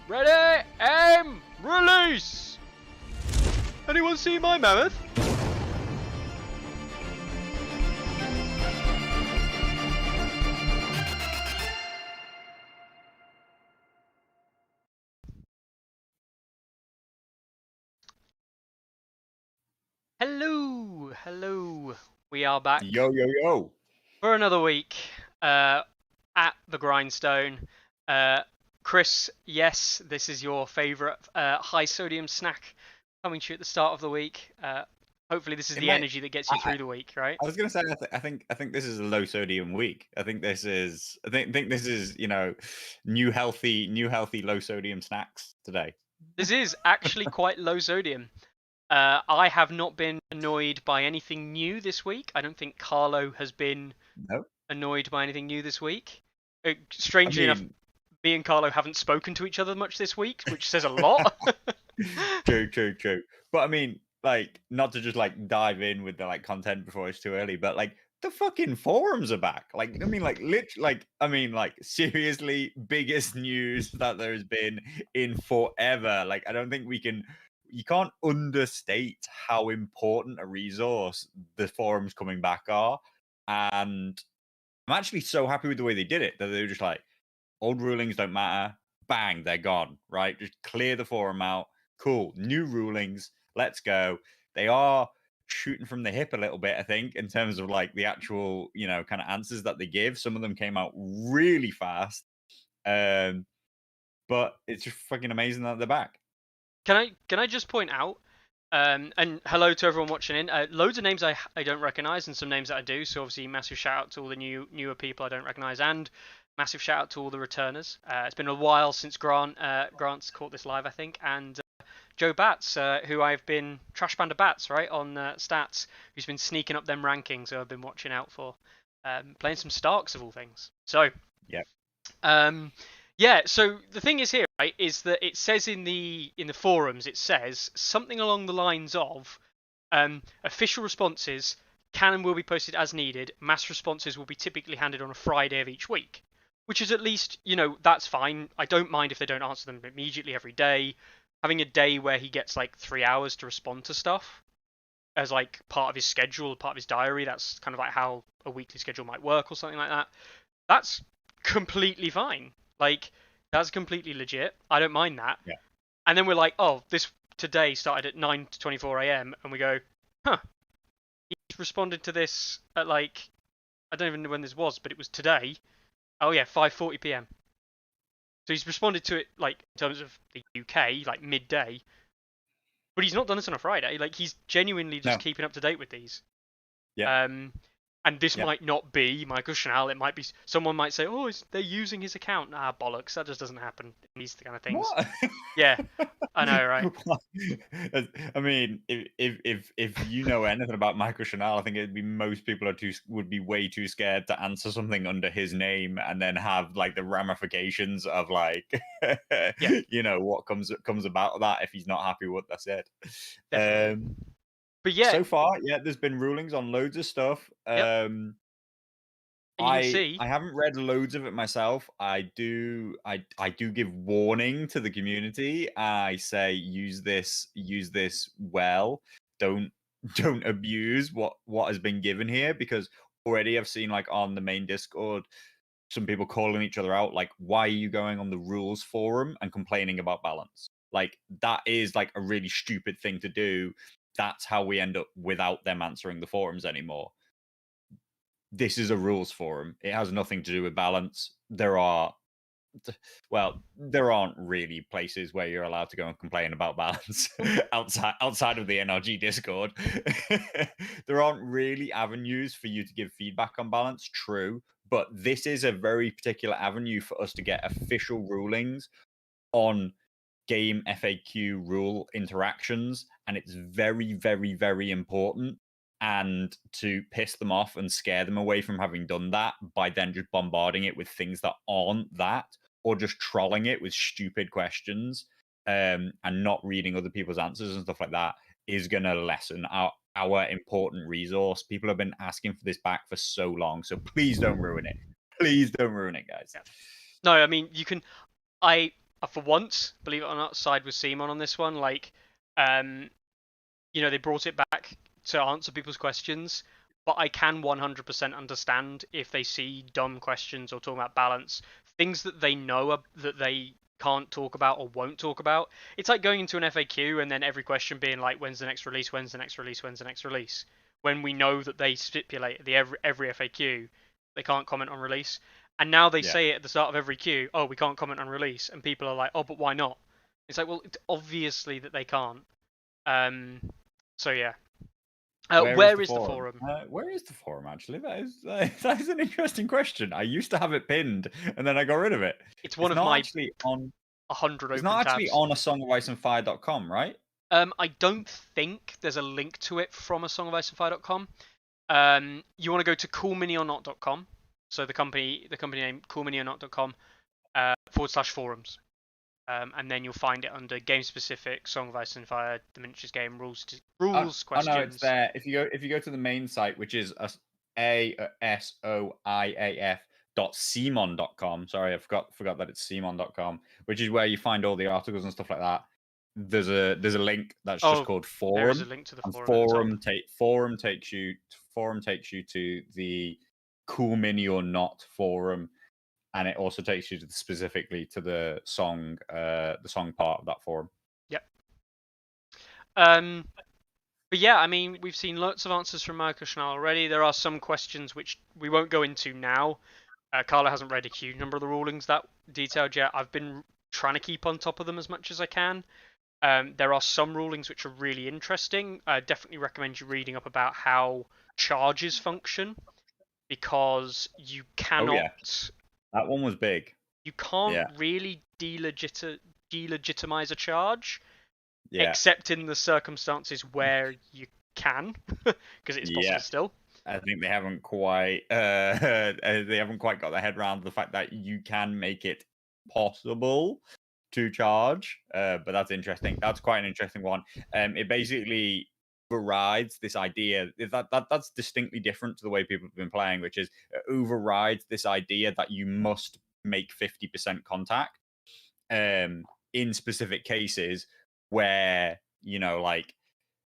Ready, aim, release! Anyone see my mammoth? Hello. We are back Yo. for another week at the grindstone. Chris, yes, this is your favourite high sodium snack coming to you at the start of the week. Hopefully, this is the energy that gets you through the week, right? I was gonna say, I think this is a low sodium week. I think this is new healthy low sodium snacks today. This is actually quite low sodium. I have not been annoyed by anything new this week. I don't think Carlo has been annoyed by anything new this week. Strangely enough, me and Carlo haven't spoken to each other much this week, which says a lot. True. But I mean, like, not to just like dive in with the like content before it's too early, but like the fucking forums are back. Like, I mean, like seriously, biggest news that there's been in forever. Like, I don't think you can't understate how important a resource the forums coming back are. And I'm actually so happy with the way they did it that they were just like, old rulings don't matter. Bang, they're gone, right? Just clear the forum out. Cool. New rulings. Let's go. They are shooting from the hip a little bit, I think, in terms of like the actual, kind of answers that they give. Some of them came out really fast. But it's just fucking amazing that they're back. Can I just point out, and hello to everyone watching in. Loads of names I don't recognise and some names that I do. So obviously, massive shout out to all the newer people I don't recognise, and massive shout out to all the returners. It's been a while since Grant's caught this live, I think, and Joe Bats, who I've been Trash Panda Bats, right, on stats, who's been sneaking up them rankings, who I've been watching out for, playing some Starks of all things. So yeah. So the thing is here, right, is that it says in the forums, it says something along the lines of official responses can and will be posted as needed. Mass responses will be typically handed on a Friday of each week, which is at least, that's fine. I don't mind if they don't answer them immediately every day. Having a day where he gets like 3 hours to respond to stuff as like part of his schedule, part of his diary, that's kind of like how a weekly schedule might work or something like that. That's completely fine. Like, that's completely legit. I don't mind that. Yeah. And then we're like, oh, this today started at 9 to 24 a.m. and we go, huh. He's responded to this at like, I don't even know when this was, but it was today. Oh yeah, 5:40 p.m. So he's responded to it like in terms of the UK, like midday. But he's not done this on a Friday. Like, he's genuinely just keeping up to date with these. Yeah. And this might not be Michael Chanel. It might be someone might say, "Oh, they're using his account." Ah, bollocks! That just doesn't happen in these kind of things. What? Yeah, I know, right? I mean, if you know anything about Michael Chanel, I think it'd be most people would be way too scared to answer something under his name and then have like the ramifications of like, what comes about that if he's not happy with what they said. But yeah, so far, there's been rulings on loads of stuff. I haven't read loads of it myself. I do give warning to the community. I say use this well. Don't abuse what has been given here, because already I've seen like on the main Discord some people calling each other out, like, why are you going on the rules forum and complaining about balance? Like, that is like a really stupid thing to do. That's how we end up without them answering the forums anymore. This is a rules forum. It has nothing to do with balance. There aren't really places where you're allowed to go and complain about balance outside of the NRG Discord. There aren't really avenues for you to give feedback on balance, true, but this is a very particular avenue for us to get official rulings on game FAQ rule interactions, and it's very, very, very important. And to piss them off and scare them away from having done that by then just bombarding it with things that aren't that, or just trolling it with stupid questions, and not reading other people's answers and stuff like that, is going to lessen our important resource. People have been asking for this back for so long, so please don't ruin it. Please don't ruin it, guys. No, I mean, you can. I for once, believe it or not, side with CMON on this one. Like, they brought it back to answer people's questions, but I can 100% understand if they see dumb questions or talking about balance, things that they know that they can't talk about or won't talk about. It's like going into an FAQ and then every question being like, when's the next release, when's the next release, when's the next release? When we know that they stipulate every FAQ, they can't comment on release. And now they say it at the start of every queue, oh, we can't comment on release. And people are like, oh, but why not? It's like, well, it's obviously that they can't. So yeah. Where is the forum? Where is the forum, actually? That is an interesting question. I used to have it pinned, and then I got rid of it. It's one of my actually on 100 open It's not actually tabs. on a songoficeandfire.com, right? I don't think there's a link to it from a songoficeandfire.com. You want to go to coolminiornot.com. So the company name coolminiornot.com /forums. And then you'll find it under game specific, Song of Ice and Fire, the miniatures game rules questions. Oh no, it's there. If you go to the main site, which is asoiaf.cmon.com. Sorry, I forgot that it's cmon.com, which is where you find all the articles and stuff like that. There's a link that's just called forum. There is a link to the forum. Forum takes you to the Cool Mini or Not forum, and it also takes you specifically to the song part of that forum. Yep. But yeah, I mean, we've seen lots of answers from Michael Schnall already. There are some questions which we won't go into now. Carlo hasn't read a huge number of the rulings that detailed yet. I've been trying to keep on top of them as much as I can. There are some rulings which are really interesting. I definitely recommend you reading up about how charges function, because you cannot... Oh, yeah. That one was big. You can't really delegitimize a charge, except in the circumstances where you can, because it is possible still. I think they haven't quite got their head around the fact that you can make it possible to charge. But that's interesting. That's quite an interesting one. It basically overrides this idea that's distinctly different to the way people have been playing, which is overrides this idea that you must make 50% contact in specific cases where, like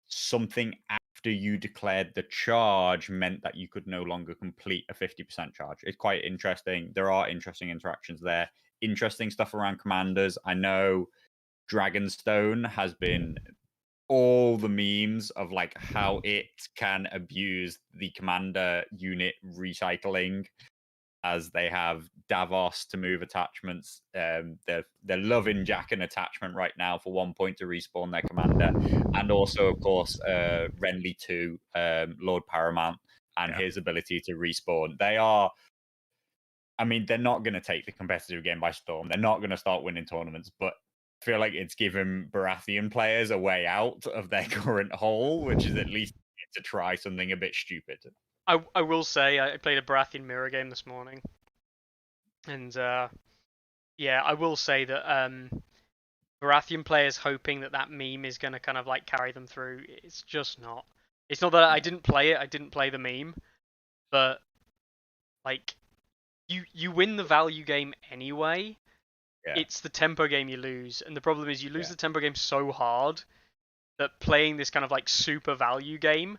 something after you declared the charge meant that you could no longer complete a 50% charge. It's quite interesting. There are interesting interactions there. Interesting stuff around commanders. I know Dragonstone has been all the memes of like how it can abuse the commander unit recycling, as they have Davos to move attachments. They're loving Jack an attachment right now for 1 point to respawn their commander, and also of course Renly 2, Lord Paramount, and his ability to respawn. They're not going to take the competitive game by storm. They're not going to start winning tournaments, but I feel like it's given Baratheon players a way out of their current hole, which is at least to try something a bit stupid. I will say I played a Baratheon mirror game this morning, and I will say that Baratheon players hoping that meme is going to kind of like carry them through. It's just not. It's not that I didn't play it. I didn't play the meme, but like you win the value game anyway. Yeah. It's the tempo game you lose, and the problem is you lose the tempo game so hard that playing this kind of like super value game,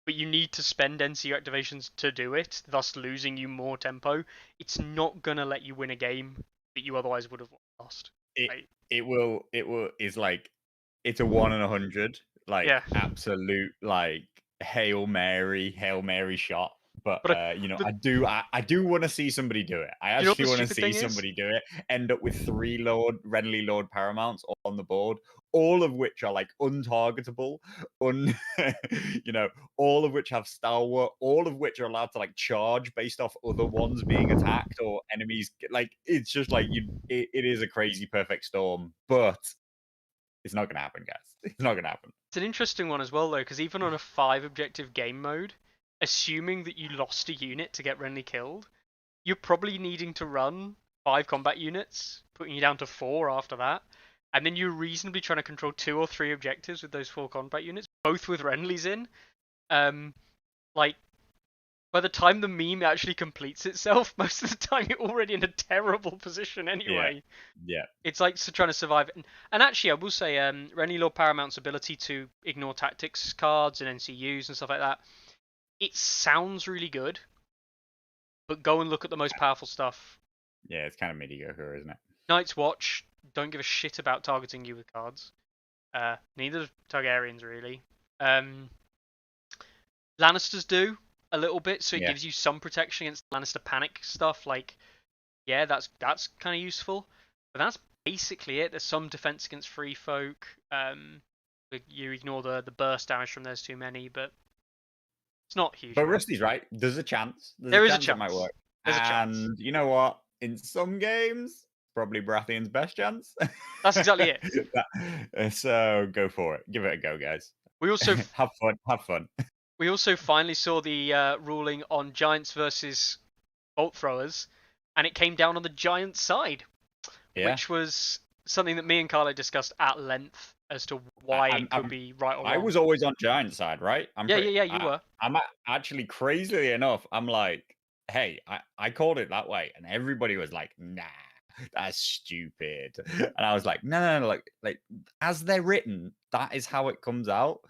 but you need to spend NCU activations to do it, thus losing you more tempo. It's not gonna let you win a game that you otherwise would have lost. It's like it's a 1 in 100, like absolute like Hail Mary shot. But I do want to see somebody do it. I actually want to see somebody do it. End up with 3 Renly Lord Paramounts on the board, all of which are like untargetable, all of which have stalwart, all of which are allowed to like charge based off other ones being attacked or enemies. Like it's just like it is a crazy perfect storm, but it's not gonna happen, guys. It's not gonna happen. It's an interesting one as well though, because even on a 5 objective game mode, assuming that you lost a unit to get Renly killed, you're probably needing to run 5 combat units, putting you down to 4 after that, and then you're reasonably trying to control 2 or 3 objectives with those 4 combat units, both with Renly's in. Like, By the time the meme actually completes itself, most of the time you're already in a terrible position Yeah, anyway. yeah. It's like trying to survive. And actually, I will say, Renly Lord Paramount's ability to ignore tactics cards and NCUs and stuff like that, it sounds really good, but go and look at the most powerful stuff. Yeah, it's kind of mediocre, isn't it? Night's Watch don't give a shit about targeting you with cards. Neither do Targaryens really. Lannisters do a little bit, so it Yeah. gives you some protection against Lannister panic stuff. Like, yeah, that's kind of useful, but that's basically it. There's some defense against free folk. You ignore the burst damage from there's too many, but it's not a huge But amount. Rusty's right. There's a chance. There's There a is a chance it might chance. work. There's a chance. And you know what? In some games, probably Baratheon's best chance. That's exactly it. So go for it. Give it a go, guys. We also Have fun. Have fun. we also finally saw the ruling on giants versus bolt throwers, and it came down on the giant side, Yeah. which was something that me and Carlo discussed at length as to why it could be right or wrong. I was always on giant side, right? Yeah, you were. I'm actually, crazily enough, I'm like, hey, I called it that way, and everybody was like, nah, that's stupid. And I was like, no, like as they're written, that is how it comes out.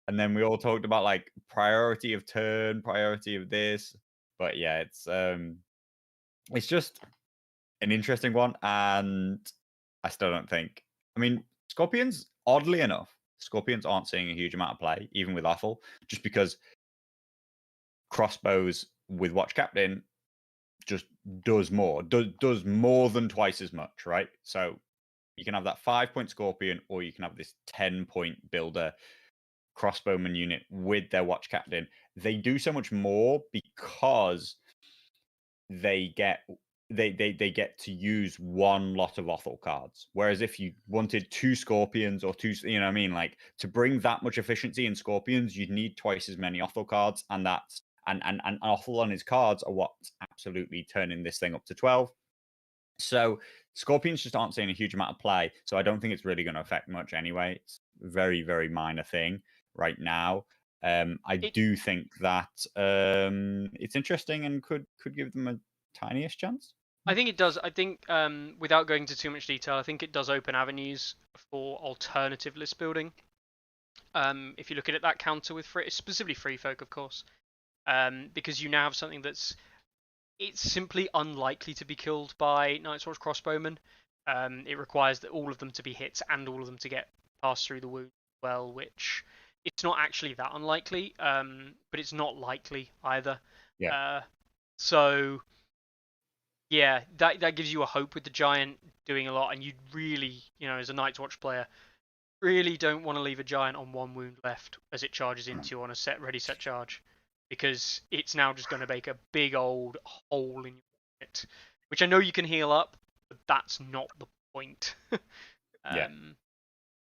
And then we all talked about like priority of turn, priority of this. But yeah, it's just an interesting one, and I still don't think. I mean, Scorpions, oddly enough, Scorpions aren't seeing a huge amount of play, even with Offal, just because crossbows with Watch Captain just does more, does more than twice as much, right? So you can have that 5-point Scorpion, or you can have this 10-point builder crossbowman unit with their Watch Captain. They do so much more because they get they get to use one lot of Othel cards. Whereas if you wanted 2 Scorpions or 2, you know what I mean, like to bring that much efficiency in Scorpions, you'd need twice as many Othel cards, and that's and Othel on his cards are what's absolutely turning this thing up to 12. So Scorpions just aren't seeing a huge amount of play, so I don't think it's really going to affect much anyway. It's a very, very minor thing right now. I do think that it's interesting and could give them a tiniest chance. I think it does. I think, without going into too much detail, I think it does open avenues for alternative list building. If you look at it, that counter with specifically free folk, of course, because you now have something it's simply unlikely to be killed by Night's Watch crossbowmen. It requires that all of them to be hits and all of them to get passed through the wound well, which it's not actually that unlikely, but it's not likely either. Yeah. So yeah, that gives you a hope with the giant doing a lot, and you really, as a Night's Watch player, really don't want to leave a giant on 1 wound left as it charges into you on a set charge, because it's now just going to make a big old hole in your unit, which I know you can heal up, but that's not the point. Yeah.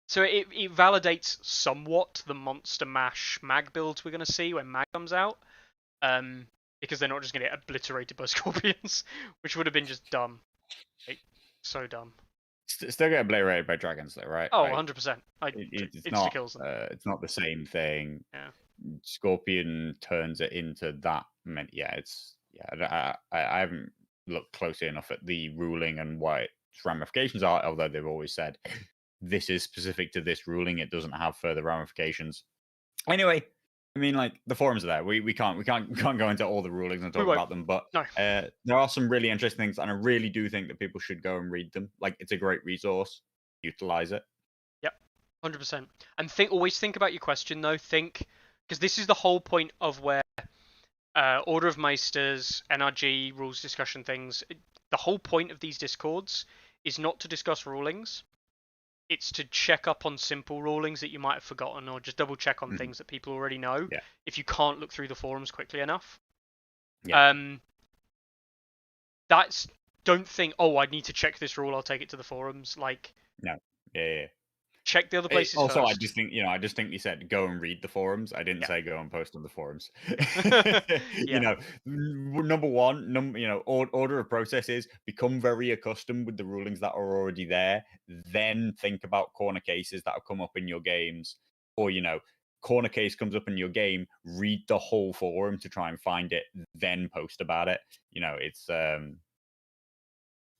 So it validates somewhat the monster mash mag builds we're going to see when mag comes out, because they're not just going to get obliterated by Scorpions, which would have been just dumb. Like, so dumb. Still get obliterated by dragons, though, right? Oh, like, 100%. It's not. It's not the same thing. Yeah. Scorpion turns it into that. Yeah, it's I haven't looked closely enough at the ruling and what its ramifications are. Although they've always said this is specific to this ruling, it doesn't have further ramifications. Anyway, I mean, like the forums are there. We can't go into all the rulings and talk about them, but no. There are some really interesting things, and I really do think that people should go and read them. Like, it's a great resource. Utilize it. Yep, 100%. And always think about your question though. Because this is the whole point of where Order of Meisters, NRG, rules discussion things. The whole point of these discords is not to discuss rulings. It's to check up on simple rulings that you might have forgotten, or just double check on things that people already know. Yeah. If you can't look through the forums quickly enough. Yeah. Don't think, oh, I need to check this rule, I'll take it to the forums. Like, no. Yeah. Check the other places also, first. I just think you said go and read the forums. I didn't say go and post on the forums. Number one, order of process is become very accustomed with the rulings that are already there. Then think about corner cases that have come up in your games, or corner case comes up in your game, read the whole forum to try and find it, then post about it. It's and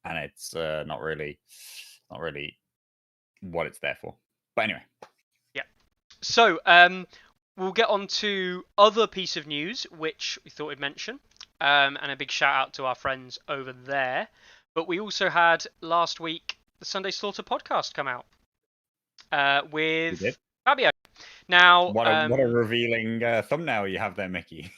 it's not really what it's there for. But anyway. Yeah. So we'll get on to other piece of news which we thought we'd mention, and a big shout out to our friends over there. But we also had last week the Sunday Slaughter podcast come out with Fabio. Now, what a revealing thumbnail you have there, Mickey.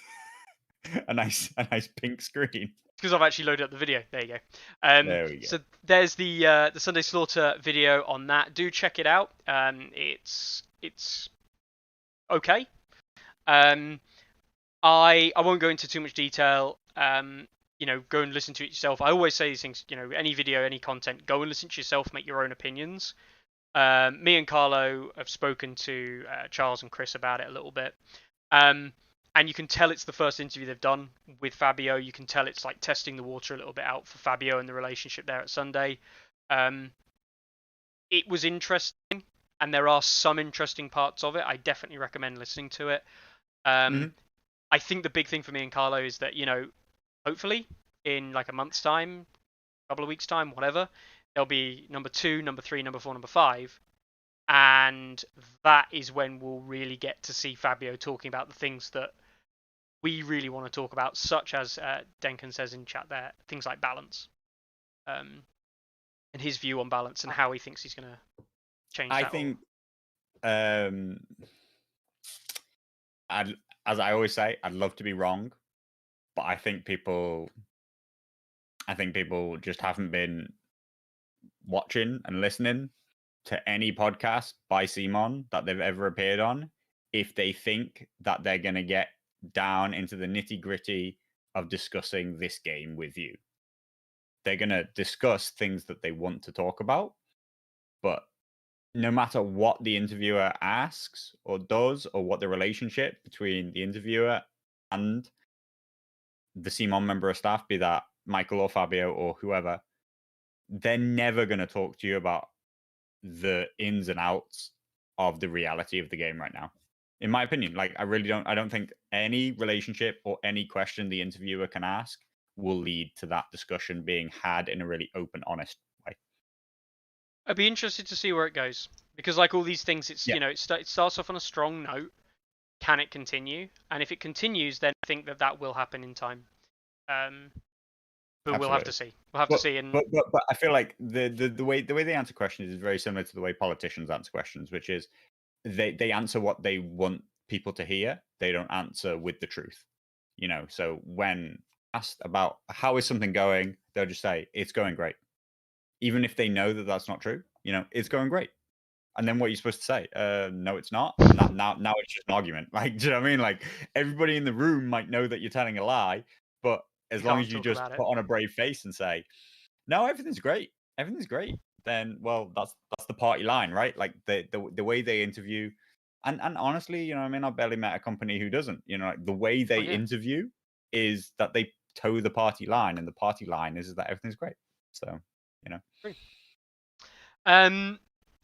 a nice pink screen. Because I've actually loaded up the video. There you go. There we go. So there's the Sunday Slaughter video on that. Do check it out. It's okay. I won't go into too much detail. Go and listen to it yourself. I always say these things. Any video, any content, go and listen to yourself. Make your own opinions. Me and Carlo have spoken to Charles and Chris about it a little bit. And you can tell it's the first interview they've done with Fabio. You can tell it's like testing the water a little bit out for Fabio and the relationship there at Sunday. It was interesting, and there are some interesting parts of it. I definitely recommend listening to it. I think the big thing for me and Carlo is that, hopefully in like a month's time, a couple of weeks' time, whatever, there'll be number 2, number 3, number 4, number 5. And that is when we'll really get to see Fabio talking about the things that we really want to talk about, such as Denken says in chat there, things like balance, and his view on balance and how he thinks he's going to change that. I think, as I always say, I'd love to be wrong, but I think people just haven't been watching and listening to any podcast by CMON that they've ever appeared on if they think that they're going to get down into the nitty-gritty of discussing this game with you. They're going to discuss things that they want to talk about, but no matter what the interviewer asks or does, or what the relationship between the interviewer and the CMON member of staff, be that Michael or Fabio or whoever, they're never going to talk to you about the ins and outs of the reality of the game right now. In my opinion, like I don't think any relationship or any question the interviewer can ask will lead to that discussion being had in a really open, honest way. I'd be interested to see where it goes, because like all these things, it's it starts off on a strong note. Can it continue? And if it continues, then I think that will happen in time. But Absolutely. We'll have to see. To see. And but I feel like the way they answer questions is very similar to the way politicians answer questions, which is they answer what they want people to hear. They don't answer with the truth. So when asked about how is something going, they'll just say it's going great, even if they know that that's not true. It's going great. And then what are you supposed to say? No, it's not. Now it's just an argument. Like, do you know what I mean? Like, everybody in the room might know that you're telling a lie, but as long as you just put on a brave face and say, no, everything's great, then, well, that's the party line, right? Like the way they interview, and honestly, I've barely met a company who doesn't. Like the way they interview is that they toe the party line, and the party line is that everything's great. So,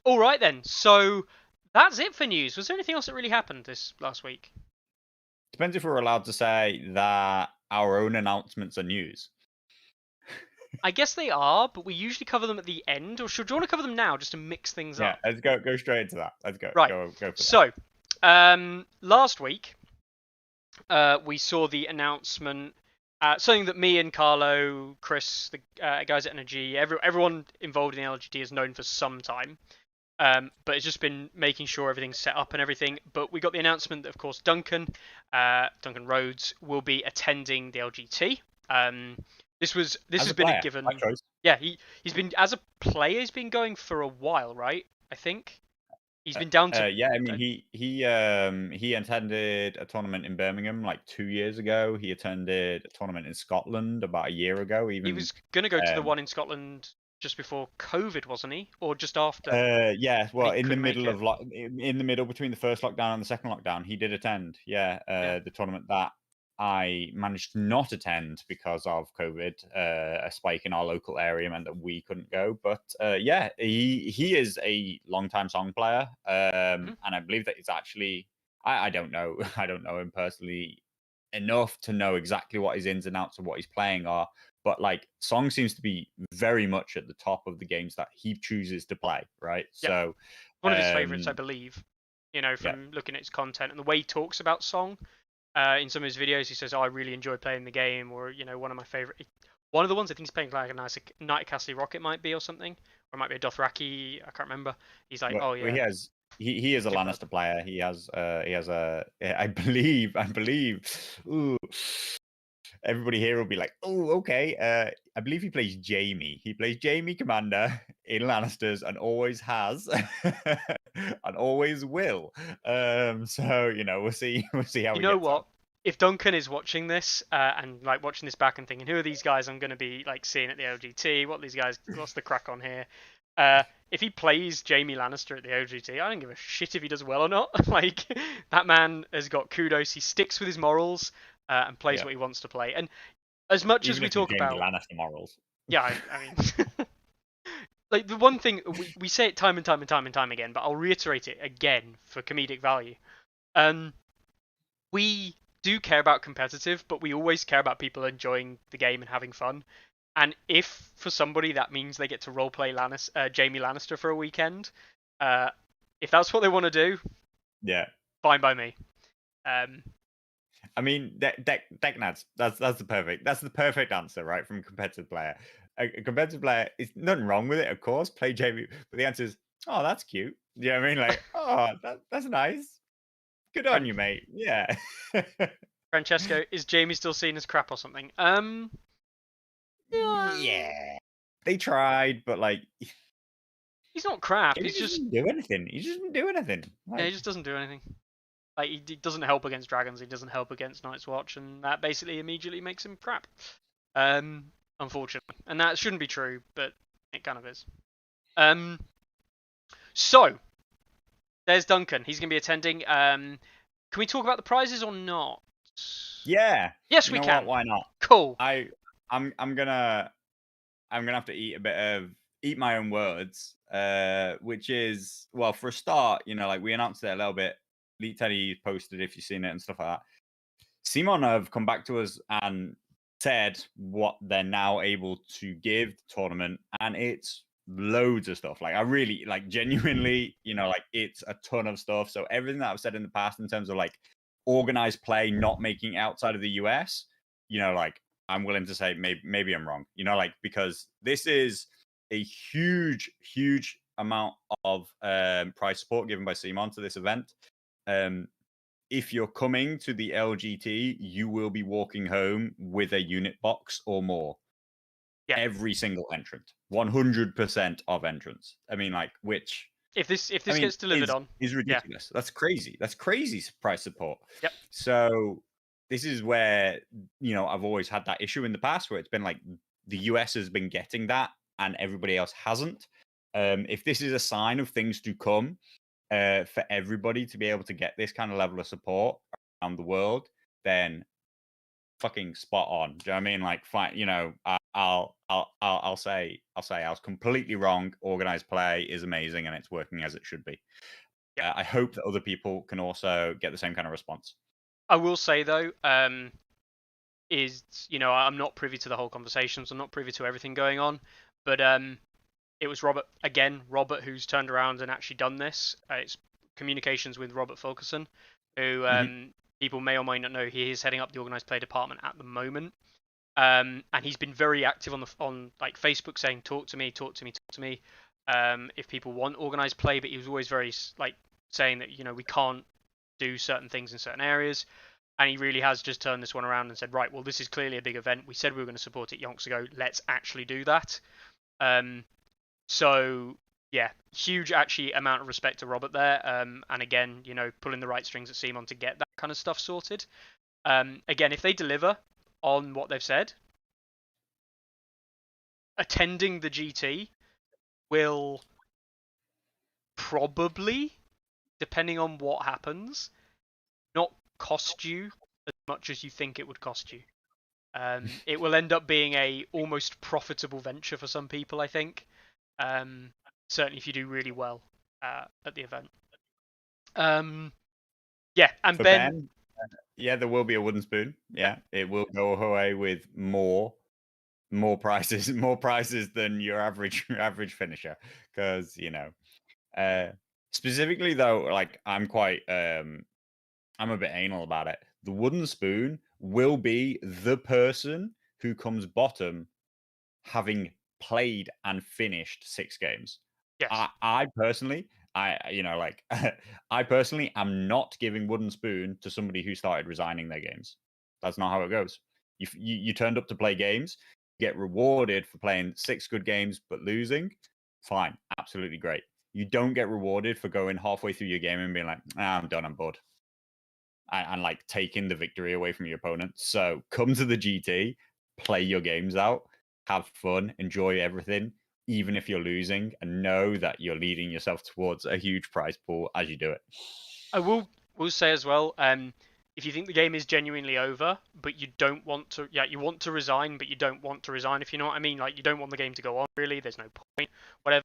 All right then. So that's it for news. Was there anything else that really happened this last week? Depends if we're allowed to say that our own announcements are news. I guess they are, but we usually cover them at the end. Or do you want to cover them now, just to mix things up? Yeah, let's go straight into that. Let's go. Right. Go for so, last week, we saw the announcement. Something that me and Carlo, Chris, the guys at Energy, everyone involved in the LGT has known for some time. But it's just been making sure everything's set up and everything. But we got the announcement that, of course, Duncan Rhodes will be attending the LGT. This has been a given. Yeah, he's been, as a player, he's been going for a while, right? I think he's been down to. Yeah, I mean he attended a tournament in Birmingham like 2 years ago. He attended a tournament in Scotland about a year ago. Even he was gonna go to the one in Scotland just before COVID, wasn't he, or just after? Yeah, well, in the middle between the first lockdown and the second lockdown, he did attend. The tournament that I managed to not attend because of COVID. A spike in our local area meant that we couldn't go. But he is a long-time song player, and I believe that it's actually I don't know. I don't know him personally enough to know exactly what his ins and outs of what he's playing are. But like Song seems to be very much at the top of the games that he chooses to play, right? Yep, So one of his favorites, I um believe. You know, yeah. from looking at his content and the way he talks about Song. In some of his videos, he says, "Oh, I really enjoy playing the game," or you know, one of my favorite. One of the ones I think he's playing like a nice Night Castle Rocket might be or something, or it might be a Dothraki. I can't remember. He's like, Well, "Oh he yeah, has he is a superb." Lannister player. He has a I believe ooh, everybody here will be like, oh, okay. I believe he plays Jamie. He plays Jamie Commander in Lannisters and always has and always will. So you know, we'll see we'll see how You he know gets on. what? If Duncan is watching this and like watching this back and thinking, "Who are these guys I'm going to be like seeing at the OGT? What are these guys? What's the crack on here?" If he plays Jamie Lannister at the OGT, I don't give a shit if he does well or not. Like that man has got kudos. He sticks with his morals and plays Yeah. what he wants to play. And as much as Even we if it's talk Jamie about, Lannister morals. yeah, I mean, like the one thing we say it time and time and time and time again, but I'll reiterate it again for comedic value. Um, we do care about competitive, but we always care about people enjoying the game and having fun. And if for somebody that means they get to roleplay Jamie Lannister for a weekend, uh, if that's what they want to do, Yeah. fine by me. Um, I mean, Decknads, that's the perfect answer, right? From a competitive player. A competitive player, is nothing wrong with it, of course. Play Jamie, but the answer is, oh, that's cute. You know what I mean? Like, oh, that's nice. Good on Fran- you, mate. Yeah. Francesco, is Jamie still seen as crap or something? Yeah, Yeah. They tried, but like he's not crap. Jamie He's just just didn't do anything. He just didn't do anything. yeah, he Like just doesn't do anything. Like he doesn't help against dragons. He doesn't help against Night's Watch, and that basically immediately makes him crap. Unfortunately, and that shouldn't be true, but it kind of is. Um, so there's Duncan. He's going to be attending. Can we talk about the prizes or not? yeah. Yes, You we know what? can. Why not? Cool. I'm gonna have to eat my own words, which is, well, for a start, you know, like we announced it a little bit. Elite Teddy posted if you've seen it and stuff like that. CMON have come back to us and said what they're now able to give the tournament, and it's loads of stuff. Like I really like genuinely, you know, like it's a ton of stuff. So everything that I've said in the past in terms of like organized play not making it outside of the US, you know, like I'm willing to say maybe I'm wrong, you know, like because this is a huge amount of prize support given by CMON to this event. Um, if you're coming to the LGT, you will be walking home with a unit box or more. Yeah. Every single entrant, 100% of entrants. I mean, like, which If this I mean gets delivered on, is yeah. ridiculous. That's crazy. That's crazy price support. Yep. So this is where, you know, I've always had that issue in the past where it's been like the US has been getting that and everybody else hasn't. If this is a sign of things to come, for everybody to be able to get this kind of level of support around the world, then fucking spot on. Do you know what I mean? Like, fine, you know, I'll say I was completely wrong. Organized play is amazing and it's working as it should be. Yep. I hope that other people can also get the same kind of response. I will say though, is you know I'm not privy to the whole conversations. I'm not privy to everything going on, but it was Robert, who's turned around and actually done this. It's communications with Robert Fulkerson, who Mhm. people may or may not know. He is heading up the organized play department at the moment, and he's been very active on like Facebook, saying, "Talk to me, talk to me, talk to me." If people want organized play, but he was always very like saying that you know we can't do certain things in certain areas. And he really has just turned this one around and said, right, well, this is clearly a big event. We said we were going to support it yonks ago. Let's actually do that. Um, so yeah, huge actually amount of respect to Robert there. And again, you know, pulling the right strings at CMON to get that kind of stuff sorted. Again, if they deliver on what they've said, attending the GT will probably, depending on what happens, not cost you as much as you think it would cost you. It will end up being a almost profitable venture for some people, I think. Certainly if you do really well at the event. Um, Yeah, and For Ben, Ben, yeah, there will be a wooden spoon. Yeah, it will go away with more prizes, more prizes than your average finisher. Because uh, specifically though, like I'm a bit anal about it. The wooden spoon will be the person who comes bottom having played and finished 6 games. yes. I personally, I personally am not giving wooden spoon to somebody who started resigning their games. That's not how it goes. You turned up to play games, get rewarded for playing 6 good games but losing. Fine, absolutely great. You don't get rewarded for going halfway through your game and being like, I'm done, I'm bored, and like taking the victory away from your opponent. So come to the GT, play your games out, have fun, enjoy everything, even if you're losing, and know that you're leading yourself towards a huge prize pool as you do it. I will say as well, if you think the game is genuinely over, but you don't want to, yeah, you want to resign, but you don't want to resign, if you know what I mean, like you don't want the game to go on, really, there's no point, whatever.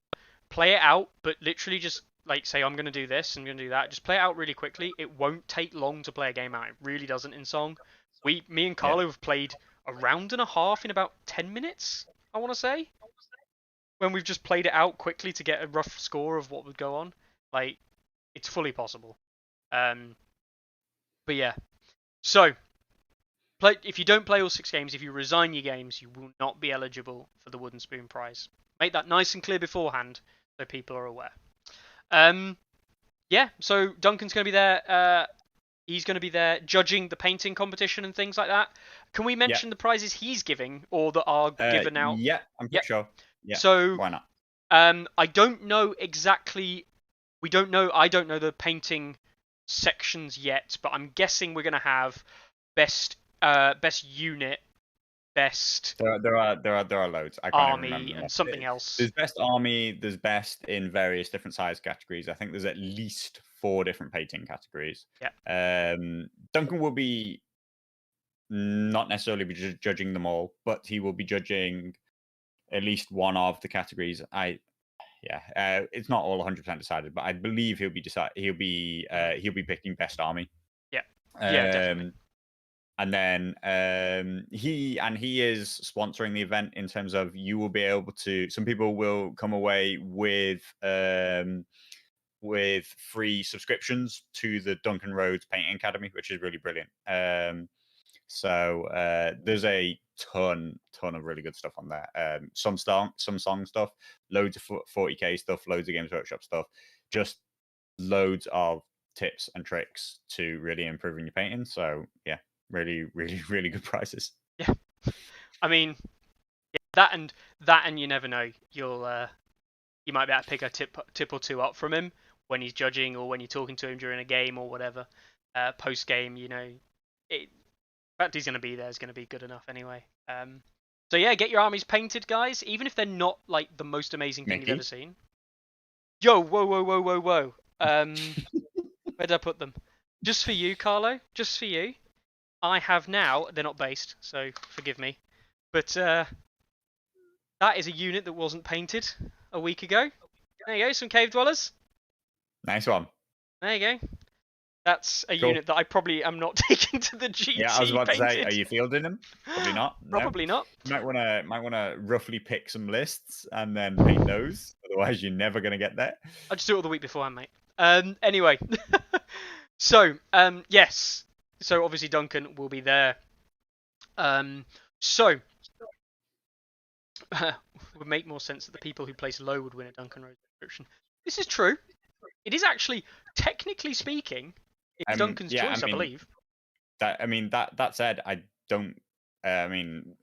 Play it out, but literally just like say I'm gonna do this, I'm gonna do that. Just play it out really quickly. It won't take long to play a game out. It really doesn't in Song. Me and Yeah. Carlo have played a round and a half in about 10 minutes. I want to say when we've just played it out quickly to get a rough score of what would go on. Like it's fully possible. Um, but yeah. So if you don't play all 6 games, if you resign your games, you will not be eligible for the Wooden Spoon prize. Make that nice and clear beforehand so people are aware. Um, yeah, so Duncan's going to be there. He's going to be there judging the painting competition and things like that. Can we mention the prizes he's giving or that are given out? Yeah, I'm Yep. pretty sure. Yeah, So why not? I don't know exactly. We don't know. I don't know the painting sections yet, but I'm guessing we're going to have best unit, best There are loads. I can't even remember army, them and off. something else. There's best army. There's best in various different size categories. I think there's at least 4 different painting categories. Yeah. Duncan will be not necessarily be judging them all, but he will be judging at least one of the categories. It's not all 100% decided, but I believe he'll be picking best army. Yeah. Yeah, definitely. And then he is sponsoring the event in terms of you will be able to. Some people will come away with free subscriptions to the Duncan Rhodes Painting Academy, which is really brilliant. So there's a ton of really good stuff on there. Some song stuff, loads of 40k stuff, loads of Games Workshop stuff, just loads of tips and tricks to really improving your painting. So yeah, really, really, really good prices. Yeah. I mean, that and you never know. You might be able to pick a tip or two up from him when he's judging or when you're talking to him during a game or whatever. Post game, the fact he's going to be there is going to be good enough anyway. So yeah, get your armies painted, guys. Even if they're not like the most amazing thing Mickey? you've ever seen. Yo, whoa. Where did I put them? Just for you, Carlo. Just for you. I have now. They're not based, so forgive me. But that is a unit that wasn't painted a week ago. There you go, some cave dwellers. Nice one. There you go. That's a Cool. unit that I probably am not taking to the GT. Yeah, I was about painted. to say, are you fielding them? Probably not. Probably not. You might wanna roughly pick some lists and then paint those. Otherwise, you're never gonna get there. I'll just do it all the week beforehand, mate. Anyway, so yes, so obviously Duncan will be there. So would make more sense that the people who place low would win a Duncan Rhodes subscription. This is true. It is actually, technically speaking, it's Duncan's choice, I believe. That said, I don't. I'm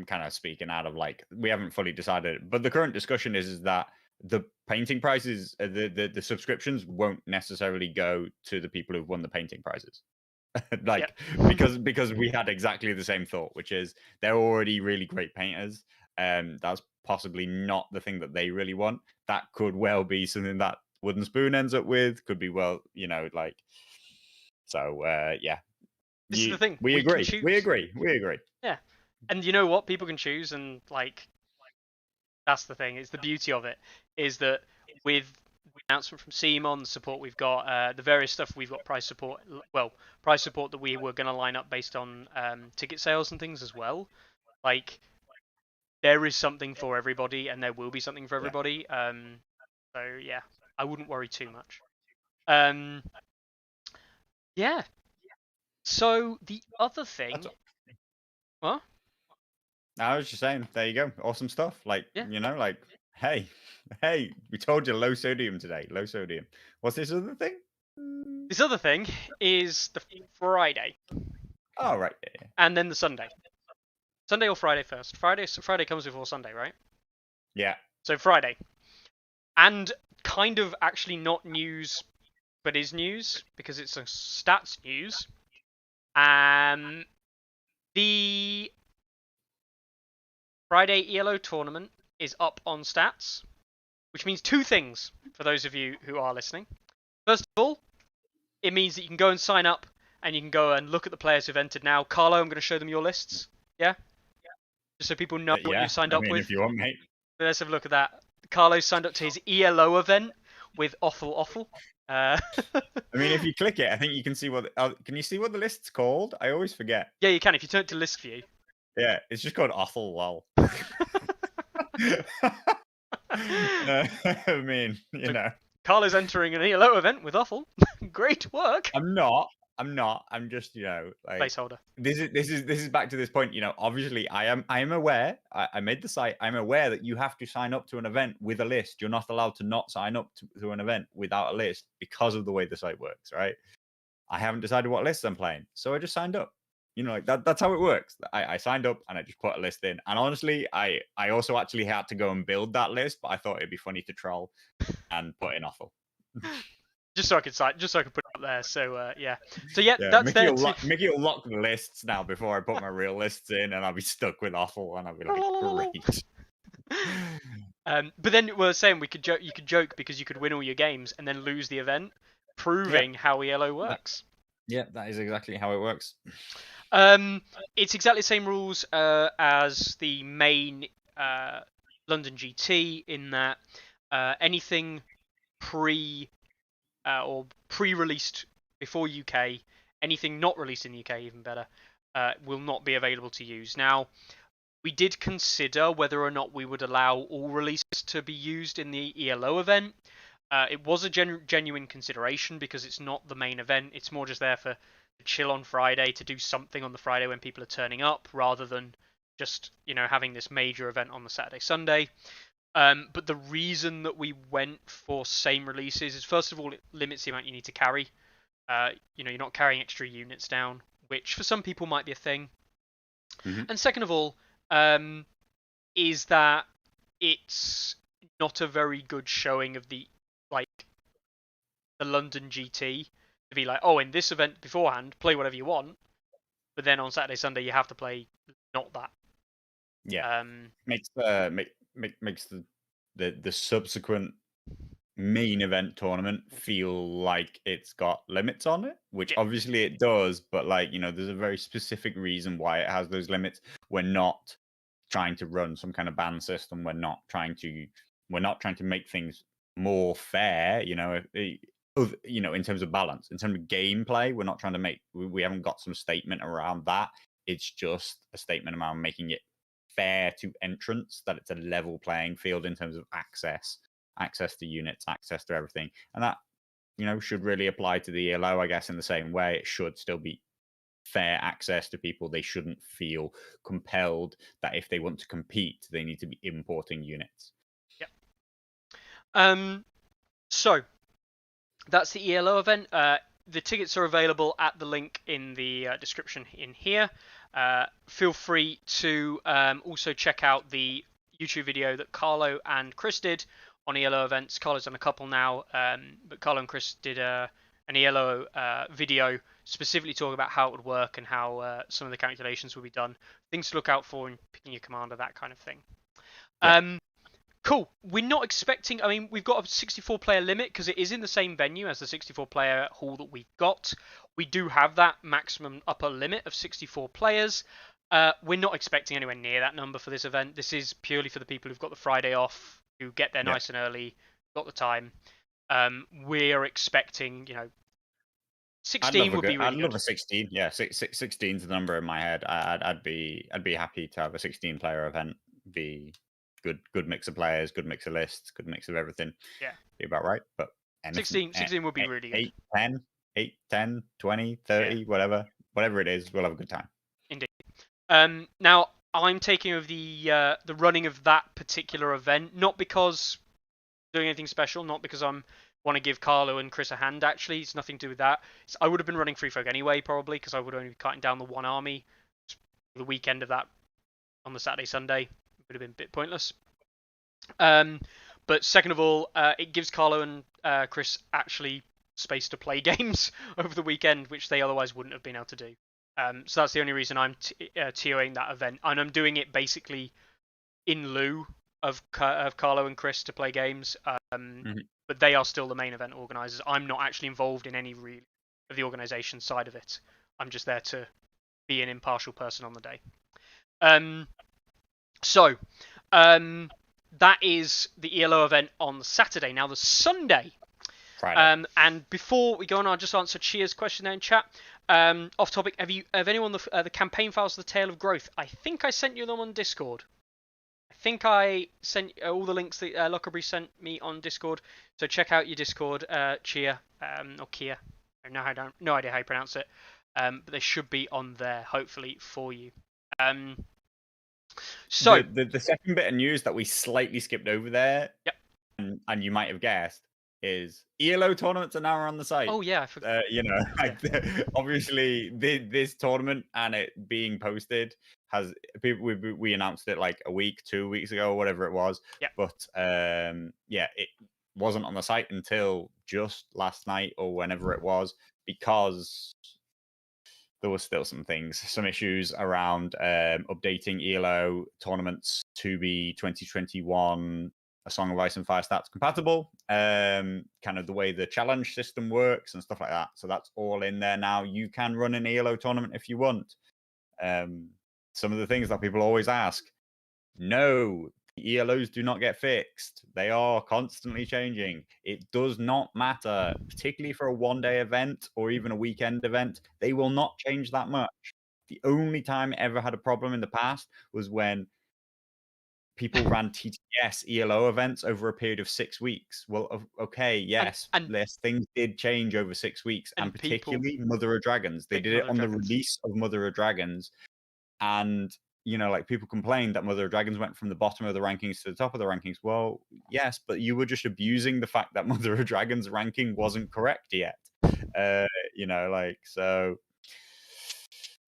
kind of speaking out of we haven't fully decided, but the current discussion is that the painting prizes, the subscriptions won't necessarily go to the people who've won the painting prizes. Because we had exactly the same thought, which is they're already really great painters, and that's possibly not the thing that they really want. That could well be something that Wooden Spoon ends up with. Could be yeah. This is the thing. We agree. Yeah, and you know what? People can choose, and that's the thing. It's the beauty of it is that with announcement from CMON, the support we've got, the various stuff we've got, price support. Well, price support that we were going to line up based on ticket sales and things as well. Like, there is something for everybody, and there will be something for everybody. So yeah, I wouldn't worry too much. Yeah. So the other thing, what? I was just saying, there you go, awesome stuff. Like, Yeah. like, hey, hey, we told you low sodium today, low sodium. What's this other thing? This other thing is the Friday. Oh, right. Yeah. And then the Sunday. Sunday or Friday first? Friday comes before Sunday, right? Yeah. So Friday. And kind of actually not news, but is news, because it's a stats news. The Friday ELO tournament is up on stats, which means two things for those of you who are listening. First of all, it means that you can go and sign up, and you can go and look at the players who've entered now. Carlo, I'm going to show them your lists. Yeah? Just so people know what you've signed up with. If you want, mate. Let's have a look at that. Carlo signed up to his ELO event with Offal. I mean, if you click it, I think you can see what. Can you see what the list's called? I always forget. Yeah, you can if you turn it to list view. Yeah, it's just called Offal. Wow. I mean, you know. Carlo's entering an ELO event with Offal. Great work. I'm not. I'm just, like placeholder. This is back to this point. Obviously, I am aware. I made the site. I'm aware that you have to sign up to an event with a list. You're not allowed to not sign up to an event without a list because of the way the site works, right? I haven't decided what lists I'm playing, so I just signed up. Like that's how it works. I signed up and I just put a list in. And honestly, I also actually had to go and build that list, but I thought it'd be funny to troll and put in Offal. Just so I could put it up there. So yeah. So yeah, that's Mickey there. Mickey will lock the lists now before I put my real lists in, and I'll be stuck with Offal, and I'll be like, great. But then we're saying you could joke because you could win all your games and then lose the event, proving how ELO works. Yeah, that is exactly how it works. It's exactly the same rules as the main London GT in that anything pre-released before UK, anything not released in the UK, even better, will not be available to use. Now, we did consider whether or not we would allow all releases to be used in the ELO event. It was a genuine consideration because it's not the main event. It's more just there for chill on Friday, to do something on the Friday when people are turning up, rather than just having this major event on the Saturday, Sunday. But the reason that we went for same releases is, first of all, it limits the amount you need to carry. You're not carrying extra units down, which for some people might be a thing. Mm-hmm. And second of all, is that it's not a very good showing of the London GT to be like, oh, in this event beforehand, play whatever you want, but then on Saturday, Sunday, you have to play not that. Yeah. Makes the subsequent main event tournament feel like it's got limits on it, which obviously it does, but there's a very specific reason why it has those limits. We're not trying to run some kind of ban system. We're not trying to make things more fair, in terms of balance, in terms of gameplay. We're not trying to we haven't got some statement around that. It's just a statement around making it fair to entrants, that it's a level playing field in terms of access to units, access to everything. And that, should really apply to the ELO, I guess, in the same way. It should still be fair access to people. They shouldn't feel compelled that if they want to compete, they need to be importing units. Yeah. So that's the ELO event. The tickets are available at the link in the description in here. Feel free to also check out the YouTube video that Carlo and Chris did on ELO events. Carlo's done a couple now, but Carlo and Chris did an ELO video specifically talking about how it would work and how some of the calculations will be done. Things to look out for in picking your commander, that kind of thing. Yeah. Cool. We're not expecting... we've got a 64-player limit because it is in the same venue as the 64-player hall that we've got. We do have that maximum upper limit of 64 players. We're not expecting anywhere near that number for this event. This is purely for the people who've got the Friday off, who get there nice and early, got the time. We're expecting, 16 would be really I'd good. love a 16. Yeah, 16 is the number in my head. I'd be happy to have a 16 player event. Be good mix of players, good mix of lists, good mix of everything. Yeah. Be about right. But anything, 16 would be really good. 8, 10, 20, 30, Yeah. whatever it is, we'll have a good time. Indeed. Now I'm taking over the running of that particular event, not because doing anything special, not because I'm want to give Carlo and Chris a hand. Actually, it's nothing to do with that. I would have been running Free Folk anyway, probably, because I would only be cutting down the one army. The weekend of that on the Saturday, Sunday would have been a bit pointless. But second of all, it gives Carlo and Chris actually space to play games over the weekend, which they otherwise wouldn't have been able to do. So that's the only reason I'm TOing that event, and I'm doing it basically in lieu of Carlo and Chris to play games. But they are still the main event organisers. I'm not actually involved in any really of the organisation side of it. I'm just there to be an impartial person on the day. So that is the ELO event on the Saturday. Now the Sunday. Friday. And before we go on, I'll just answer Chia's question there in chat. Off topic, have anyone the campaign files of the Tale of Growth? I think I sent you them on Discord. I think I sent all the links that Lockerbie sent me on Discord. So check out your Discord, Chia or Kia. I have no idea how you pronounce it. But they should be on there, hopefully, for you. So the second bit of news that we slightly skipped over there, yep. and you might have guessed, is ELO tournaments are now on the site. Oh yeah, I forgot. Obviously this tournament and it being posted has we announced it like a week, 2 weeks ago, or whatever it was. Yep. But it wasn't on the site until just last night or whenever it was, because there was still some issues around updating ELO tournaments to be 2021 A Song of Ice and Fire stats compatible, kind of the way the challenge system works and stuff like that. So that's all in there now. You can run an ELO tournament if you want. Some of the things that people always ask, no, the ELOs do not get fixed. They are constantly changing. It does not matter, particularly for a one-day event or even a weekend event. They will not change that much. The only time it ever had a problem in the past was when people ran TTS ELO events over a period of 6 weeks. Well, okay, yes, things did change over 6 weeks, and particularly Mother of Dragons. They did it on the release of Mother of Dragons, and people complained that Mother of Dragons went from the bottom of the rankings to the top of the rankings. Well, yes, but you were just abusing the fact that Mother of Dragons ranking wasn't correct yet. So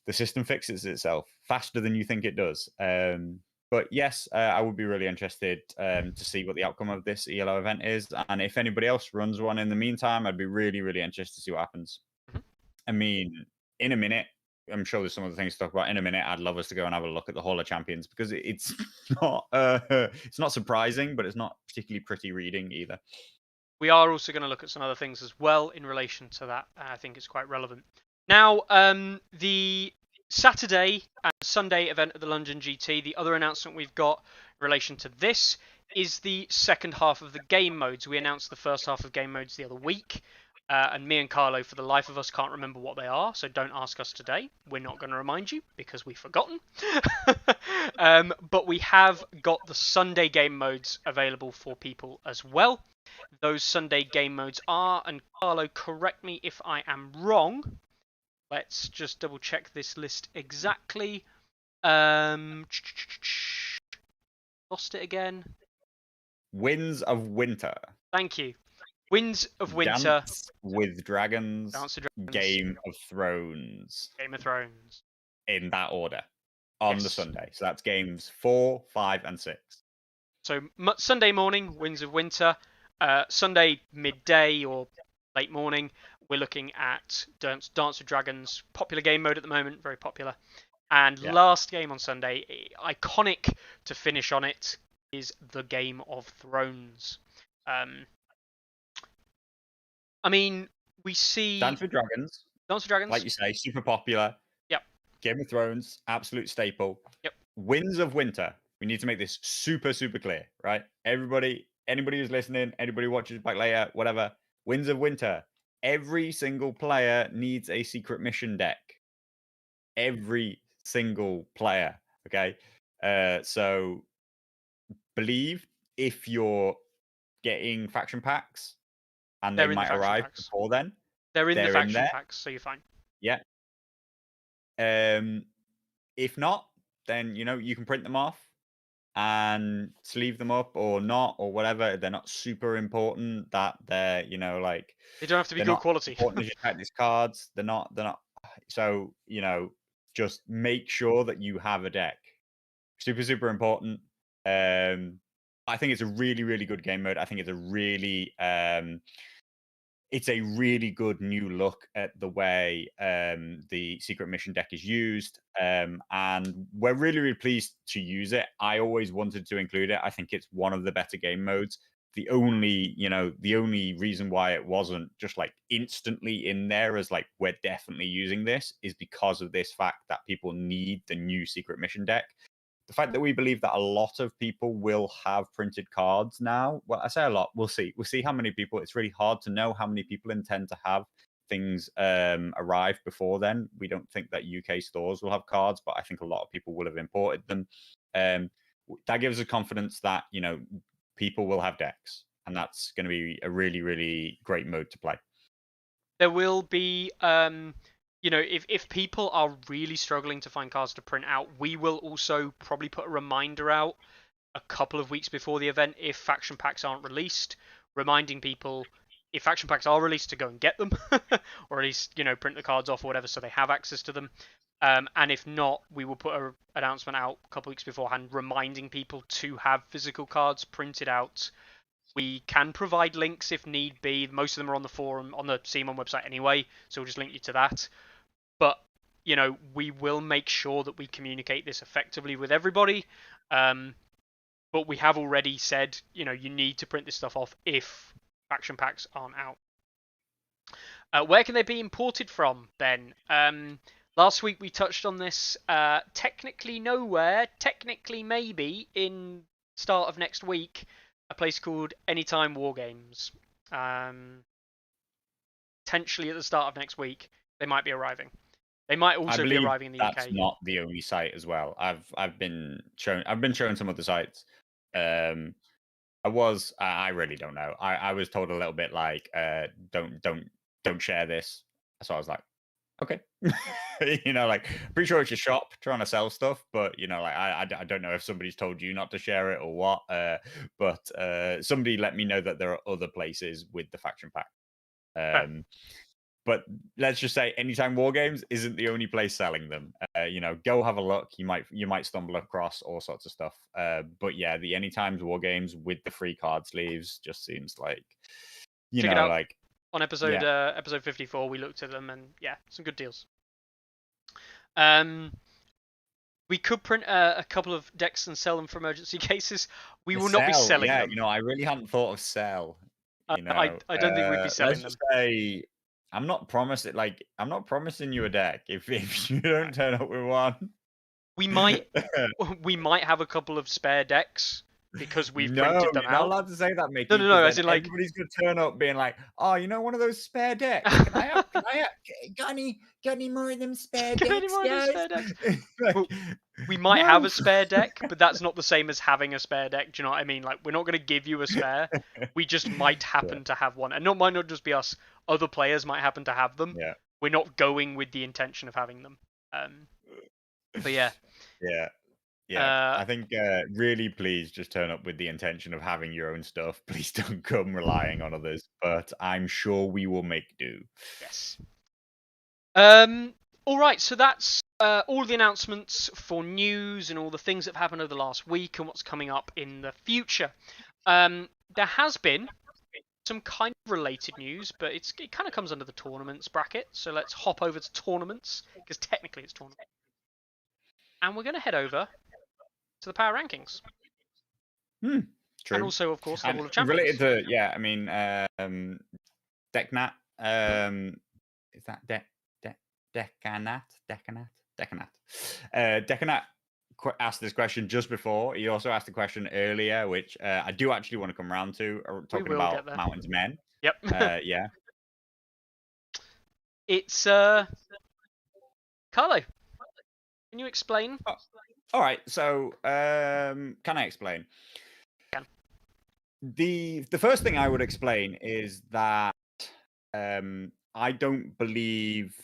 the system fixes itself faster than you think it does. But yes, I would be really interested to see what the outcome of this ELO event is. And if anybody else runs one in the meantime, I'd be really, really interested to see what happens. I mean, in a minute, I'm sure there's some other things to talk about. In a minute, I'd love us to go and have a look at the Hall of Champions, because it's not surprising, but it's not particularly pretty reading either. We are also going to look at some other things as well in relation to that. I think it's quite relevant. Now, the Saturday and Sunday event at the London GT, the other announcement we've got in relation to this is the second half of the game modes. We announced the first half of game modes the other week. And me and Carlo, for the life of us, can't remember what they are, so don't ask us today. We're not going to remind you, because we've forgotten. But we have got the Sunday game modes available for people as well. Those Sunday game modes are, and Carlo, correct me if I am wrong. Let's just double check this list exactly. Lost it again. Winds of Winter. Thank you. Winds of Winter. Dance with Dragons. Game of Thrones. Game of Thrones. In that order. On the Sunday. So that's games 4, 5, and 6. So Sunday morning, Winds of Winter. Sunday midday or late morning, we're looking at Dance with Dragons. Popular game mode at the moment. Very popular. And last game on Sunday, iconic to finish on it, is the Game of Thrones. I mean, we see Dance with Dragons. Dance with Dragons, like you say, super popular. Yep. Game of Thrones, absolute staple. Yep. Winds of Winter. We need to make this super, super clear, right? Everybody, anybody who's listening, anybody who watches back later, whatever, Winds of Winter. Every single player needs a secret mission deck. Every single player. Okay. So believe if you're getting faction packs and they They're in the might faction arrive packs. before then, They're in the they're in faction there. packs, so you're fine. Yeah. If not, then you can print them off and sleeve them up or not or whatever. They're not super important that they're like They don't have to be they're good not quality. important as you type these cards. They're not so just make sure that you have a deck. Super important. I think it's a really, really good game mode. I think it's a really good new look at the way the secret mission deck is used, and we're really, really pleased to use it. I always wanted to include it. I think it's one of the better game modes. The only reason why it wasn't just like instantly in there as like we're definitely using this is because of this fact that people need the new secret mission deck. The fact that we believe that a lot of people will have printed cards now. Well, I say a lot. We'll see. We'll see how many people. It's really hard to know how many people intend to have things arrive before then. We don't think that UK stores will have cards, but I think a lot of people will have imported them. That gives us confidence that people will have decks, and that's going to be a really, really great mode to play. There will be, if people are really struggling to find cards to print out, we will also probably put a reminder out a couple of weeks before the event if faction packs aren't released, reminding people if faction packs are released to go and get them, or at least print the cards off or whatever so they have access to them. And if not, we will put an announcement out a couple of weeks beforehand reminding people to have physical cards printed out. We can provide links if need be. Most of them are on the forum, on the CMON website anyway, so we'll just link you to that. But, we will make sure that we communicate this effectively with everybody. But we have already said, you need to print this stuff off if faction packs aren't out. Where can they be imported from, then? Last week we touched on this. Technically nowhere. Technically maybe in start of next week. A place called Anytime Wargames. Potentially at the start of next week, they might be arriving. They might also be arriving in the that's UK. Not the only site as well. I've been shown some other sites. I really don't know. I was told a little bit like don't share this. So I was like, okay. Like pretty sure it's your shop trying to sell stuff, but like I don't know if somebody's told you not to share it or what. But somebody let me know that there are other places with the faction pack. But let's just say Anytime Wargames isn't the only place selling them. Go have a look. You might stumble across all sorts of stuff. But yeah, the Anytime Wargames with the free card sleeves just seems like Check it out. like on episode 54 we looked at them and yeah, some good deals. We could print a couple of decks and sell them for emergency cases. We will not be selling them. I really hadn't thought of sell. I don't think we'd be selling them. Let's just say I'm not promising you a deck if you don't turn up with one. We might have a couple of spare decks because we've printed them out. You're not allowed to say that, Mickey. No. As in, like, everybody's gonna turn up being like, "Oh, one of those spare decks? Can I have? Got any more of them spare decks, guys?" Well, we might have a spare deck, but that's not the same as having a spare deck. Do you know what I mean? Like, we're not going to give you a spare. We just might happen to have one, and might not just be us. Other players might happen to have them. Yeah. We're not going with the intention of having them. But yeah. Yeah, I think really please just turn up with the intention of having your own stuff. Please don't come relying on others, but I'm sure we will make do. Yes. All right, so that's all the announcements for news and all the things that have happened over the last week and what's coming up in the future. There has been some kind of related news, but it kind of comes under the tournaments bracket. So let's hop over to tournaments, because technically it's tournament. And we're going to head over to the power rankings. True. And also, of course, the Hall of Champions. Related to, Decknat. Is that Decanat? Decanat. Decanat asked this question just before. He also asked a question earlier, which I do actually want to come around to, We talking will about get there. Mountains Men. Yep. Yeah. It's Carlo. Can you explain? Oh, all right. So, can I explain? Can. The first thing I would explain is that I don't believe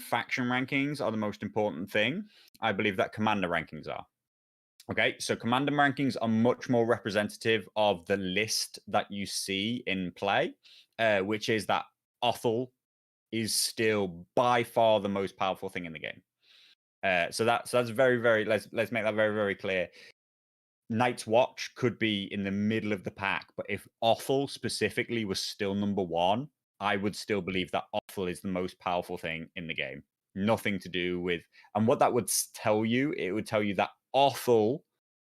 faction rankings are the most important thing. I believe that commander rankings are. Okay, so commander rankings are much more representative of the list that you see in play, which is that Othel is still by far the most powerful thing in the game. So that's very, very. Let's make that very, very clear. Night's Watch could be in the middle of the pack, but if Offal specifically was still number one, I would still believe that Offal is the most powerful thing in the game. Nothing to do with, and what that would tell you, it would tell you that Offal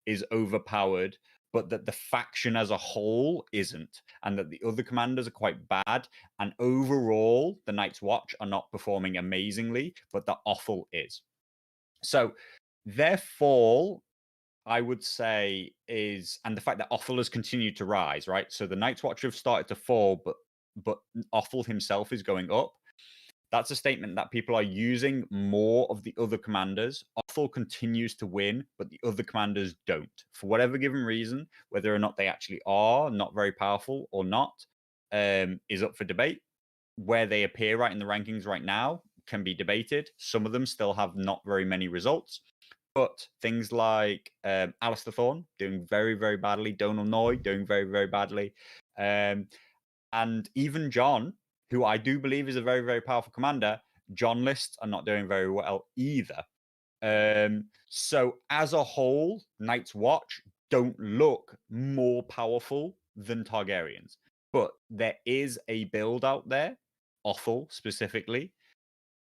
is overpowered, but that the faction as a whole isn't, and that the other commanders are quite bad. And overall, the Night's Watch are not performing amazingly, but the Offal is. So, their fall, I would say, is, and the fact that Offal has continued to rise, right? So the Night's Watch have started to fall, but Offal himself is going up. That's a statement that people are using more of the other commanders. Offal continues to win, but the other commanders don't. For whatever given reason, whether or not they actually are not very powerful or not, is up for debate. Where they appear right in the rankings right now can be debated. Some of them still have not very many results. But things like Alistair Thorne doing very, very badly, Donal Noy doing very, very badly, and even John, who I do believe is a very, very powerful commander, John lists are not doing very well either. So as a whole, Night's Watch don't look more powerful than Targaryens. But there is a build out there, Offal specifically,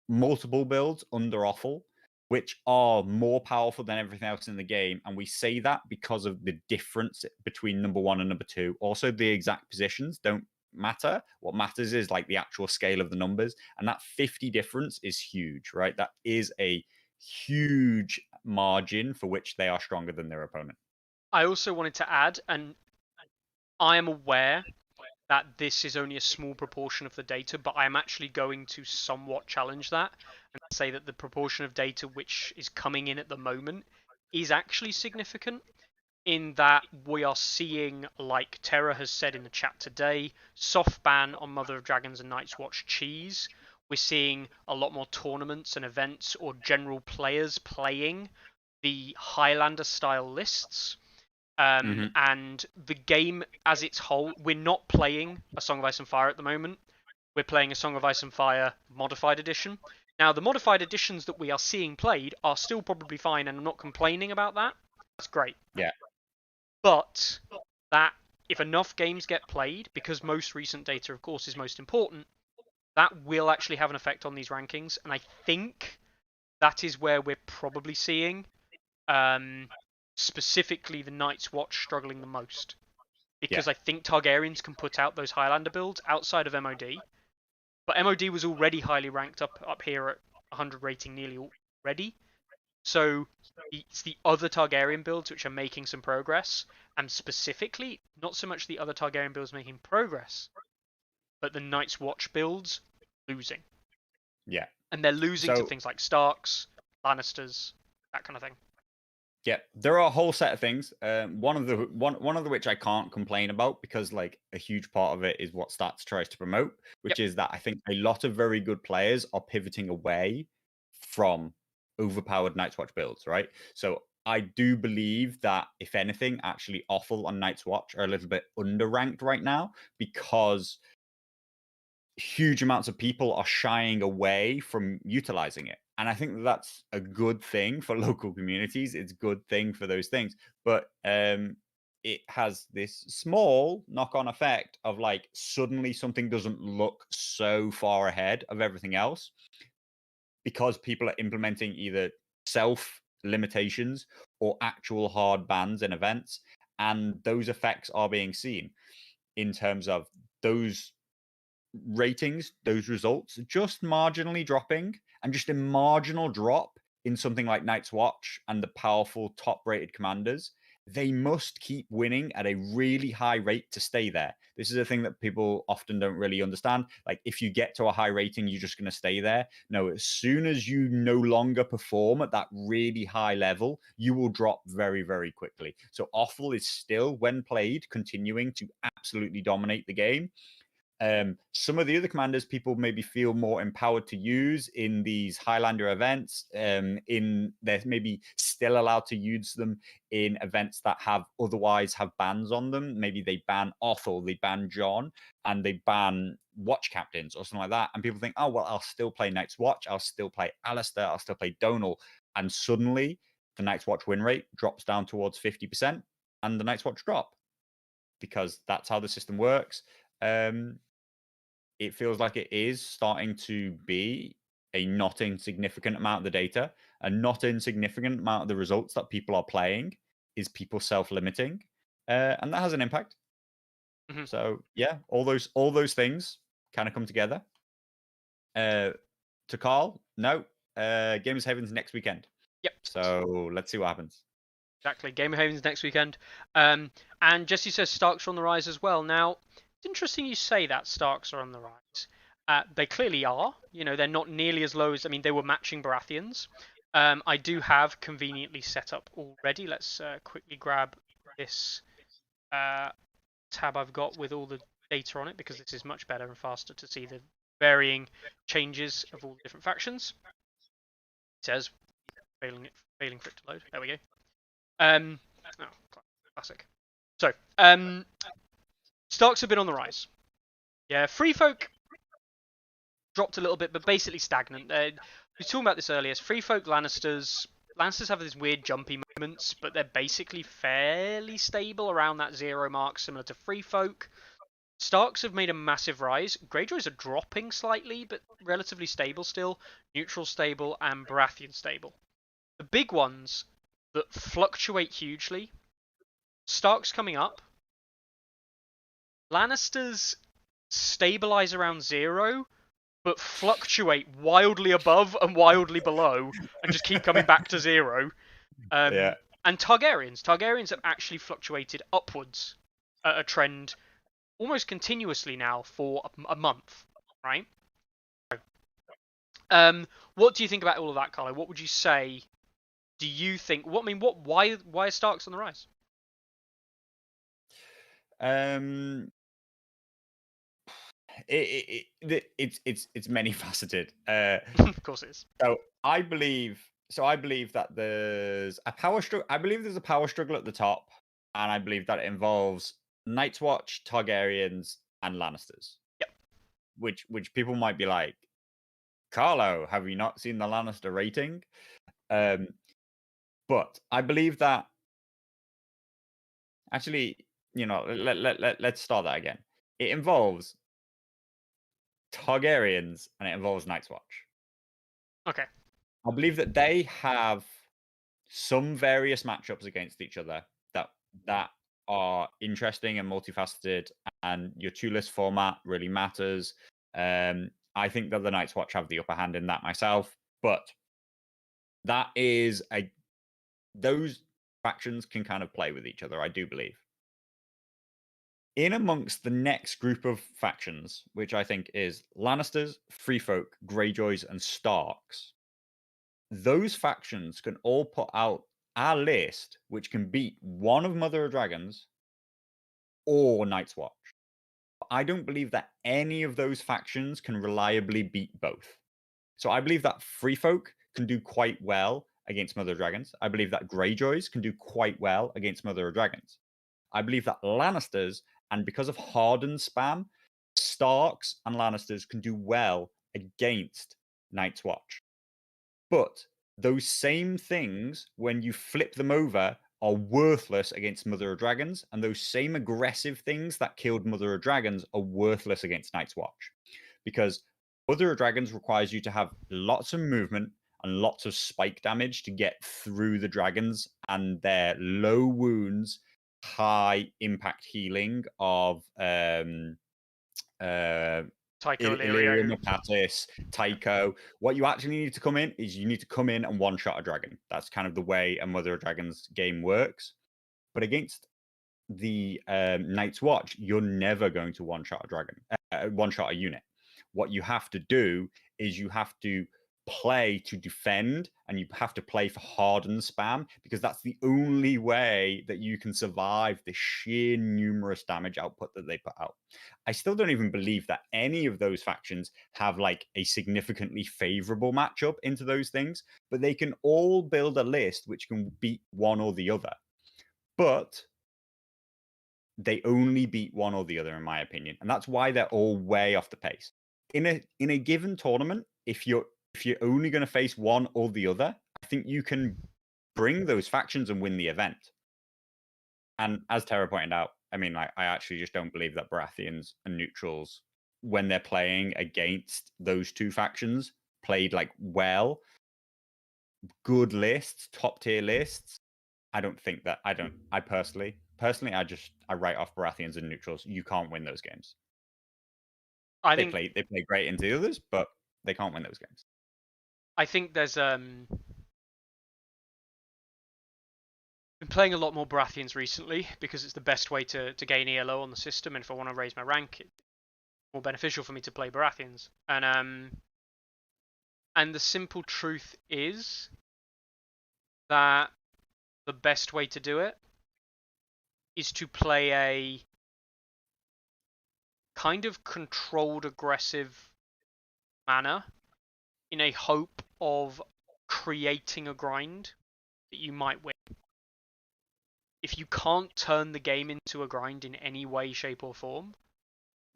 multiple builds under Offal, which are more powerful than everything else in the game. And we say that because of the difference between number one and number two. Also, the exact positions don't matter. What matters is like the actual scale of the numbers. And that 50 difference is huge, right? That is a huge margin for which they are stronger than their opponent. I also wanted to add, and I am aware that this is only a small proportion of the data, but I am actually going to somewhat challenge that and say that the proportion of data which is coming in at the moment is actually significant, in that we are seeing, like Terra has said in the chat today, soft ban on Mother of Dragons and Night's Watch cheese. We're seeing a lot more tournaments and events or general players playing the Highlander style lists. And the game as its whole, we're not playing a Song of Ice and Fire at the moment. We're playing a Song of Ice and Fire modified edition. Now, the modified editions that we are seeing played are still probably fine, and I'm not complaining about that. That's great. Yeah. But that, if enough games get played, because most recent data, of course, is most important, that will actually have an effect on these rankings. And I think that is where we're probably seeing specifically the Night's Watch struggling the most. Because I think Targaryens can put out those Highlander builds outside of MOD. But MOD was already highly ranked up here at 100 rating nearly already. So it's the other Targaryen builds which are making some progress. And specifically, not so much the other Targaryen builds making progress, but the Night's Watch builds losing. Yeah. And they're losing to things like Starks, Lannisters, that kind of thing. Yeah, there are a whole set of things. One of the which I can't complain about, because like a huge part of it is what Stats tries to promote, which is that I think a lot of very good players are pivoting away from overpowered Night's Watch builds, right? So I do believe that if anything, actually Offal and Night's Watch are a little bit underranked right now, because huge amounts of people are shying away from utilizing it. And I think that's a good thing for local communities. It's a good thing for those things. But it has this small knock-on effect of like suddenly something doesn't look so far ahead of everything else, because people are implementing either self limitations or actual hard bans in events. And those effects are being seen in terms of those ratings, those results just marginally dropping, and just a marginal drop in something like Night's Watch and the powerful top-rated commanders, they must keep winning at a really high rate to stay there. This is a thing that people often don't really understand. Like, if you get to a high rating, you're just going to stay there. No, as soon as you no longer perform at that really high level, you will drop very, very quickly. So Offal is still, when played, continuing to absolutely dominate the game. Some of the other commanders people maybe feel more empowered to use in these Highlander events. They're maybe still allowed to use them in events that otherwise have bans on them. Maybe they ban Othel, they ban John, and they ban watch captains or something like that. And people think, oh well, I'll still play Night's Watch, I'll still play Alistair, I'll still play Donal, and suddenly the Night's Watch win rate drops down towards 50%, and the Night's Watch drop because that's how the system works. It feels like it is starting to be a not insignificant amount of the data, a not insignificant amount of the results that people are playing is people self-limiting, and that has an impact. Mhm. So yeah, all those things kind of come together. To Carl, no, Games Haven's next weekend. Yep. So let's see what happens. Exactly. Game of Havens next weekend. And Jesse says Starks are on the rise as well. Now, it's interesting you say that Starks are on the rise. They clearly are. You know, they're not nearly as low as, I mean, they were matching Baratheons. I do have conveniently set up already. Let's quickly grab this tab I've got with all the data on it, because this is much better and faster to see the varying changes of all the different factions. It says failing for it to load. There we go. Oh, classic. So, Starks have been on the rise. Yeah, Free Folk dropped a little bit, but basically stagnant. We were talking about this earlier. Free Folk Lannisters have these weird jumpy moments, but they're basically fairly stable around that 0 mark, similar to Free Folk. Starks have made a massive rise. Greyjoys are dropping slightly, but relatively stable still. Neutral stable and Baratheon stable. The big ones that fluctuate hugely. Starks coming up. Lannisters stabilize around 0, but fluctuate wildly above and wildly below, and just keep coming back to 0. Yeah. And Targaryens have actually fluctuated upwards at a trend almost continuously now for a month, right? What do you think about all of that, Carlo? What would you say? Do you think? Why are Starks on the rise? It's many faceted. Of course it is. So I believe that there's a power struggle. I believe there's a power struggle at the top, and I believe that it involves Night's Watch, Targaryens, and Lannisters. Yep. Which people might be like, Carlo, have you not seen the Lannister rating? But I believe that actually, let's start that again. It involves Targaryens and it involves Night's Watch. Okay. I believe that they have some various matchups against each other that are interesting and multifaceted, and your 2-list format really matters. I think that the Night's Watch have the upper hand in that myself, but that is those factions can kind of play with each other, I do believe. In amongst the next group of factions, which I think is Lannisters, Free Folk, Greyjoys, and Starks, those factions can all put out a list which can beat one of Mother of Dragons or Night's Watch. I don't believe that any of those factions can reliably beat both. So I believe that Free Folk can do quite well against Mother of Dragons. I believe that Greyjoys can do quite well against Mother of Dragons. I believe that Lannisters, and because of Hardened spam, Starks and Lannisters can do well against Night's Watch. But those same things, when you flip them over, are worthless against Mother of Dragons, and those same aggressive things that killed Mother of Dragons are worthless against Night's Watch. Because Mother of Dragons requires you to have lots of movement and lots of spike damage to get through the dragons, and their low wounds, high impact healing of Tycho Illyrium, Illyrio. Apatis, Tycho. What you actually need to come in is you need to come in and one-shot a dragon. That's kind of the way a Mother of Dragons game works. But against the Night's Watch, you're never going to one-shot a dragon, one-shot a unit. What you have to do is you have to play to defend, and you have to play for harden spam, because that's the only way that you can survive the sheer numerous damage output that they put out. I still don't even believe that any of those factions have like a significantly favorable matchup into those things, but they can all build a list which can beat one or the other. But they only beat one or the other, in my opinion, and that's why they're all way off the pace. In a given tournament, if you're only going to face one or the other, I think you can bring those factions and win the event. And as Tara pointed out, I mean, I actually just don't believe that Baratheons and neutrals, when they're playing against those two factions, played like well, good lists, top tier lists. I don't think that I personally I write off Baratheons and neutrals. You can't win those games. I They think play great into the others, but they can't win those games. I think there's been playing a lot more Baratheons recently because it's the best way to gain ELO on the system, and if I want to raise my rank, it's more beneficial for me to play Baratheons. And the simple truth is that the best way to do it is to play a kind of controlled aggressive manner in a hope of creating a grind that you might win. If you can't turn the game into a grind in any way, shape, or form,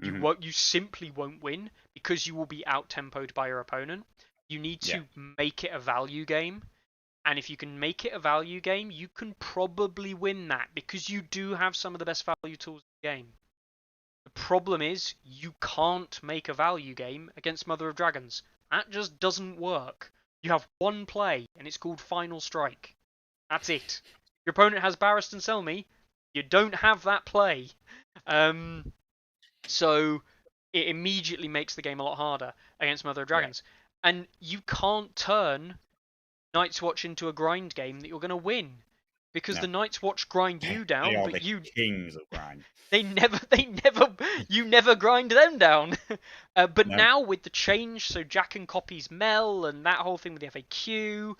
you simply won't win, because you will be out-tempoed by your opponent. You need to make it a value game, and if you can make it a value game, you can probably win that, because you do have some of the best value tools in the game. The problem is you can't make a value game against Mother of Dragons. That just doesn't work. You have one play, and it's called Final Strike. That's it. Your opponent has Barristan Selmy. You don't have that play. So it immediately makes the game a lot harder against Mother of Dragons. Yeah. And you can't turn Night's Watch into a grind game that you're going to win. Because the Night's Watch grind you down, they are but the kings of grind. You never grind them down. But now with the change, so Jack and Copy's Mel and that whole thing with the FAQ,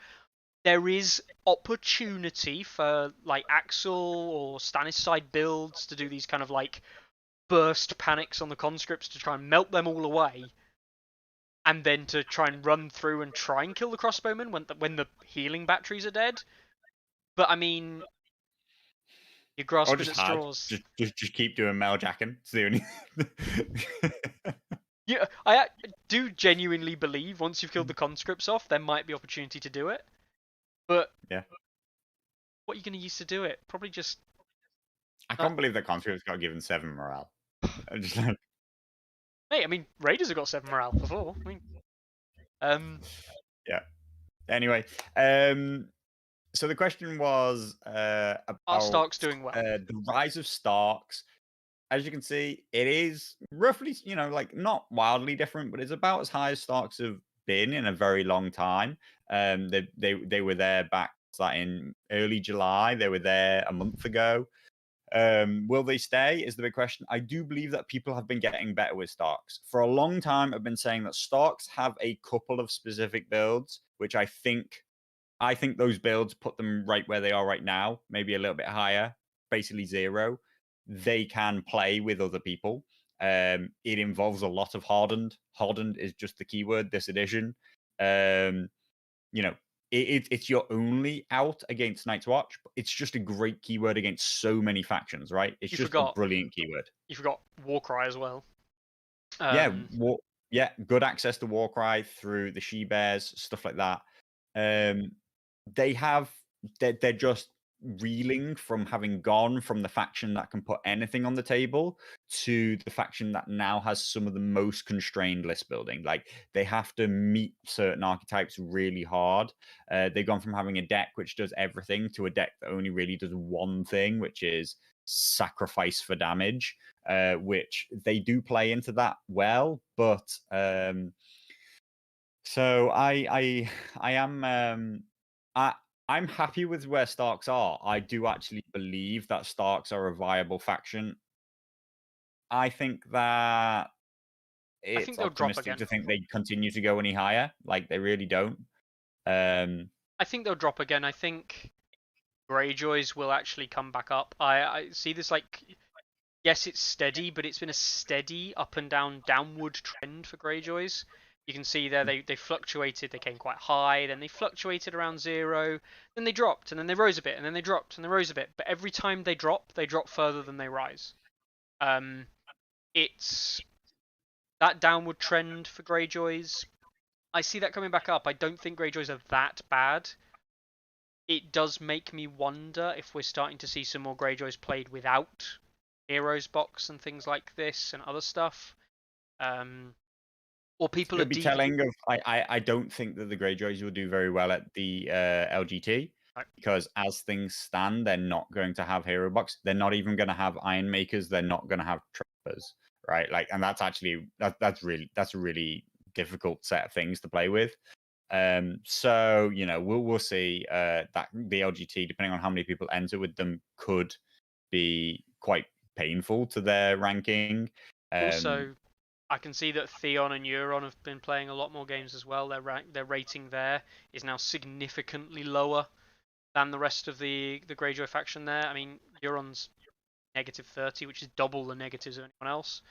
there is opportunity for like Axel or Stannis side builds to do these kind of like burst panics on the conscripts to try and melt them all away, and then to try and run through and try and kill the crossbowmen when the healing batteries are dead. But I mean, you're grasping at straws. Just keep doing Mel Jacking. It's the only. Yeah, I do genuinely believe once you've killed the conscripts off, there might be opportunity to do it. But yeah, what are you going to use to do it? Probably just. I can't believe that conscripts got given 7 morale. I'm just like. Hey, I mean, Raiders have got 7 morale before. I mean, yeah. Anyway, so the question was about are Starks doing well? The rise of Starks. As you can see, it is roughly, like not wildly different, but it's about as high as Starks have been in a very long time. They were there back in early July. They were there a month ago. Will they stay is the big question. I do believe that people have been getting better with Starks. For a long time, I've been saying that Starks have a couple of specific builds, which I think those builds put them right where they are right now, maybe a little bit higher, basically 0. They can play with other people. It involves a lot of hardened. Hardened is just the keyword this edition. It's your only out against Night's Watch. But it's just a great keyword against so many factions, right? It's just a brilliant keyword. You forgot Warcry as well. Good access to Warcry through the She-Bears, stuff like that. They're just reeling from having gone from the faction that can put anything on the table to the faction that now has some of the most constrained list building. Like, they have to meet certain archetypes really hard. They've gone from having a deck which does everything to a deck that only really does one thing, which is sacrifice for damage, which they do play into that well, but so I am I'm happy with where Starks are. I do actually believe that Starks are a viable faction. I think that I think it's they'll drop optimistic again. to think they continue to go any higher. Like, they really don't. I think they'll drop again. I think Greyjoys will actually come back up. I see this like, yes, it's steady, but it's been a steady up and downward trend for Greyjoys. You can see there they fluctuated. They came quite high, then they fluctuated around 0, then they dropped, and then they rose a bit, and then they dropped, and they rose a bit. But every time they drop further than they rise. It's that downward trend for Greyjoys. I see that coming back up. I don't think Greyjoys are that bad. It does make me wonder if we're starting to see some more Greyjoys played without Heroes box and things like this and other stuff. Or people Could are be telling of I don't think that the Greyjoys will do very well at the LGT. Right. Because as things stand, they're not going to have hero box. They're not even going to have iron makers. They're not going to have trappers, right? Like, and that's actually that's a really difficult set of things to play with. So we'll see. That the LGT, depending on how many people enter with them, could be quite painful to their ranking. Also, I can see that Theon and Euron have been playing a lot more games as well. Their rating there is now significantly lower than the rest of the Greyjoy faction there. I mean, Euron's -30, which is double the negatives of anyone else.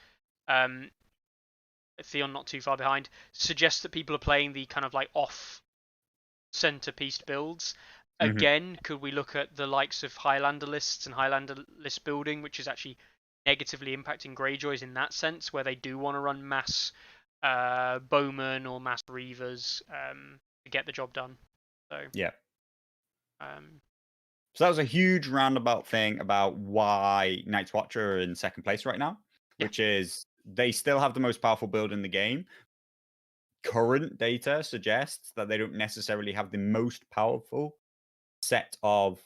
Theon not too far behind. Suggests that people are playing the kind of like off centerpiece builds. Again, could we look at the likes of Highlander lists and Highlander list building, which is actually negatively impacting Greyjoys in that sense, where they do want to run mass bowmen or mass reavers to get the job done. So yeah. Um, So that was a huge roundabout thing about why Night's Watcher are in second place right now, yeah. which is they still have the most powerful build in the game. Current data suggests that they don't necessarily have the most powerful set of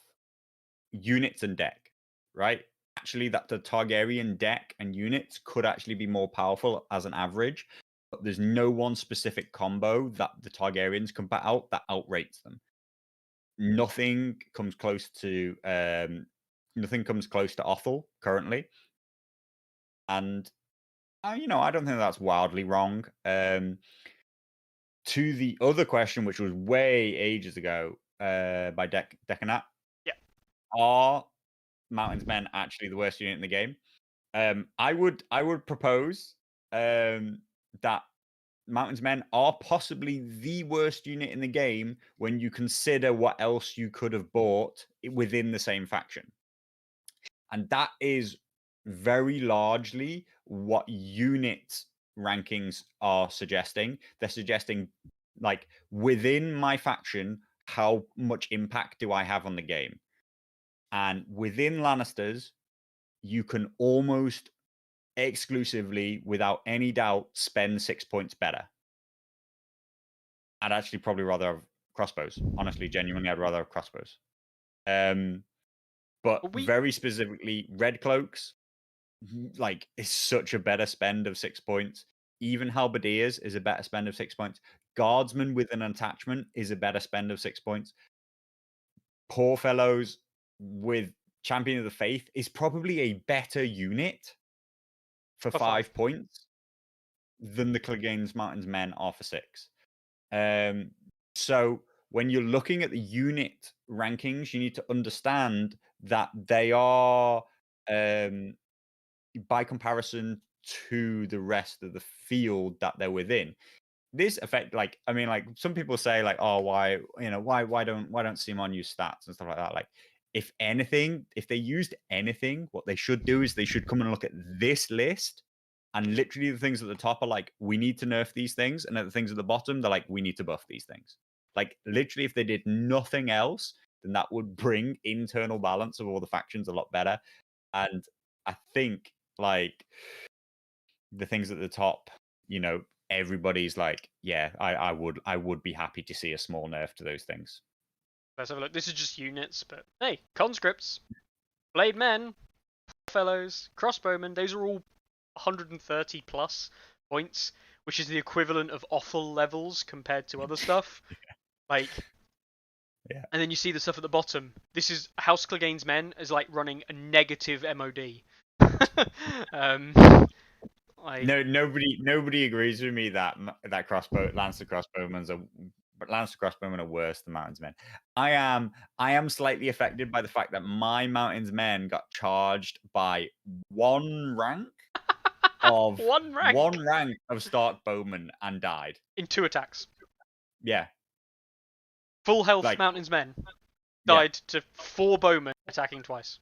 units and deck, right? Actually, that the Targaryen deck and units could actually be more powerful as an average, but there's no one specific combo that the Targaryens can put out that outrates them. Nothing comes close to Othel currently, and I don't think that's wildly wrong. To the other question, which was way ages ago, by Decanat, Yeah. are Mountain's Men actually the worst unit in the game? I would propose that Mountain's Men are possibly the worst unit in the game when you consider what else you could have bought within the same faction. And that is very largely what unit rankings are suggesting. They're suggesting, like, within my faction, how much impact do I have on the game? And within Lannisters, you can almost exclusively, without any doubt, spend 6 points better. I'd actually probably rather have crossbows. Honestly, genuinely, I'd rather have crossbows. But very specifically, red cloaks, like, is such a better spend of 6 points. Even halberdiers is a better spend of 6 points. Guardsmen with an attachment is a better spend of 6 points. Poor fellows with Champion of the Faith is probably a better unit for 5 points than the Clegane's Mountain's Men are for 6. So when you're looking at the unit rankings, you need to understand that they are, by comparison to the rest of the field that they're within. This effect, like, I mean, like, some people say, like, oh, why don't CMON use stats and stuff like that? Like, if anything, if they used anything, what they should do is they should come and look at this list, and literally the things at the top are like, we need to nerf these things, and at the things at the bottom, they're like, we need to buff these things. Like, literally, if they did nothing else, then that would bring internal balance of all the factions a lot better. And I think like the things at the top, everybody's like, yeah, I would be happy to see a small nerf to those things. Let's have a look. This is just units, but hey, conscripts, blade men, fellows, crossbowmen, those are all 130 plus points, which is the equivalent of awful levels compared to other stuff. Like, yeah. And then you see the stuff at the bottom. This is House Clegane's men is like running a negative MOD. No, nobody agrees with me that Lancer crossbowmen are worse than Mountains men. I am slightly affected by the fact that my Mountains men got charged by one rank of one rank of Stark bowmen and died in 2 attacks. Yeah, full health Mountains men died to 4 bowmen attacking twice.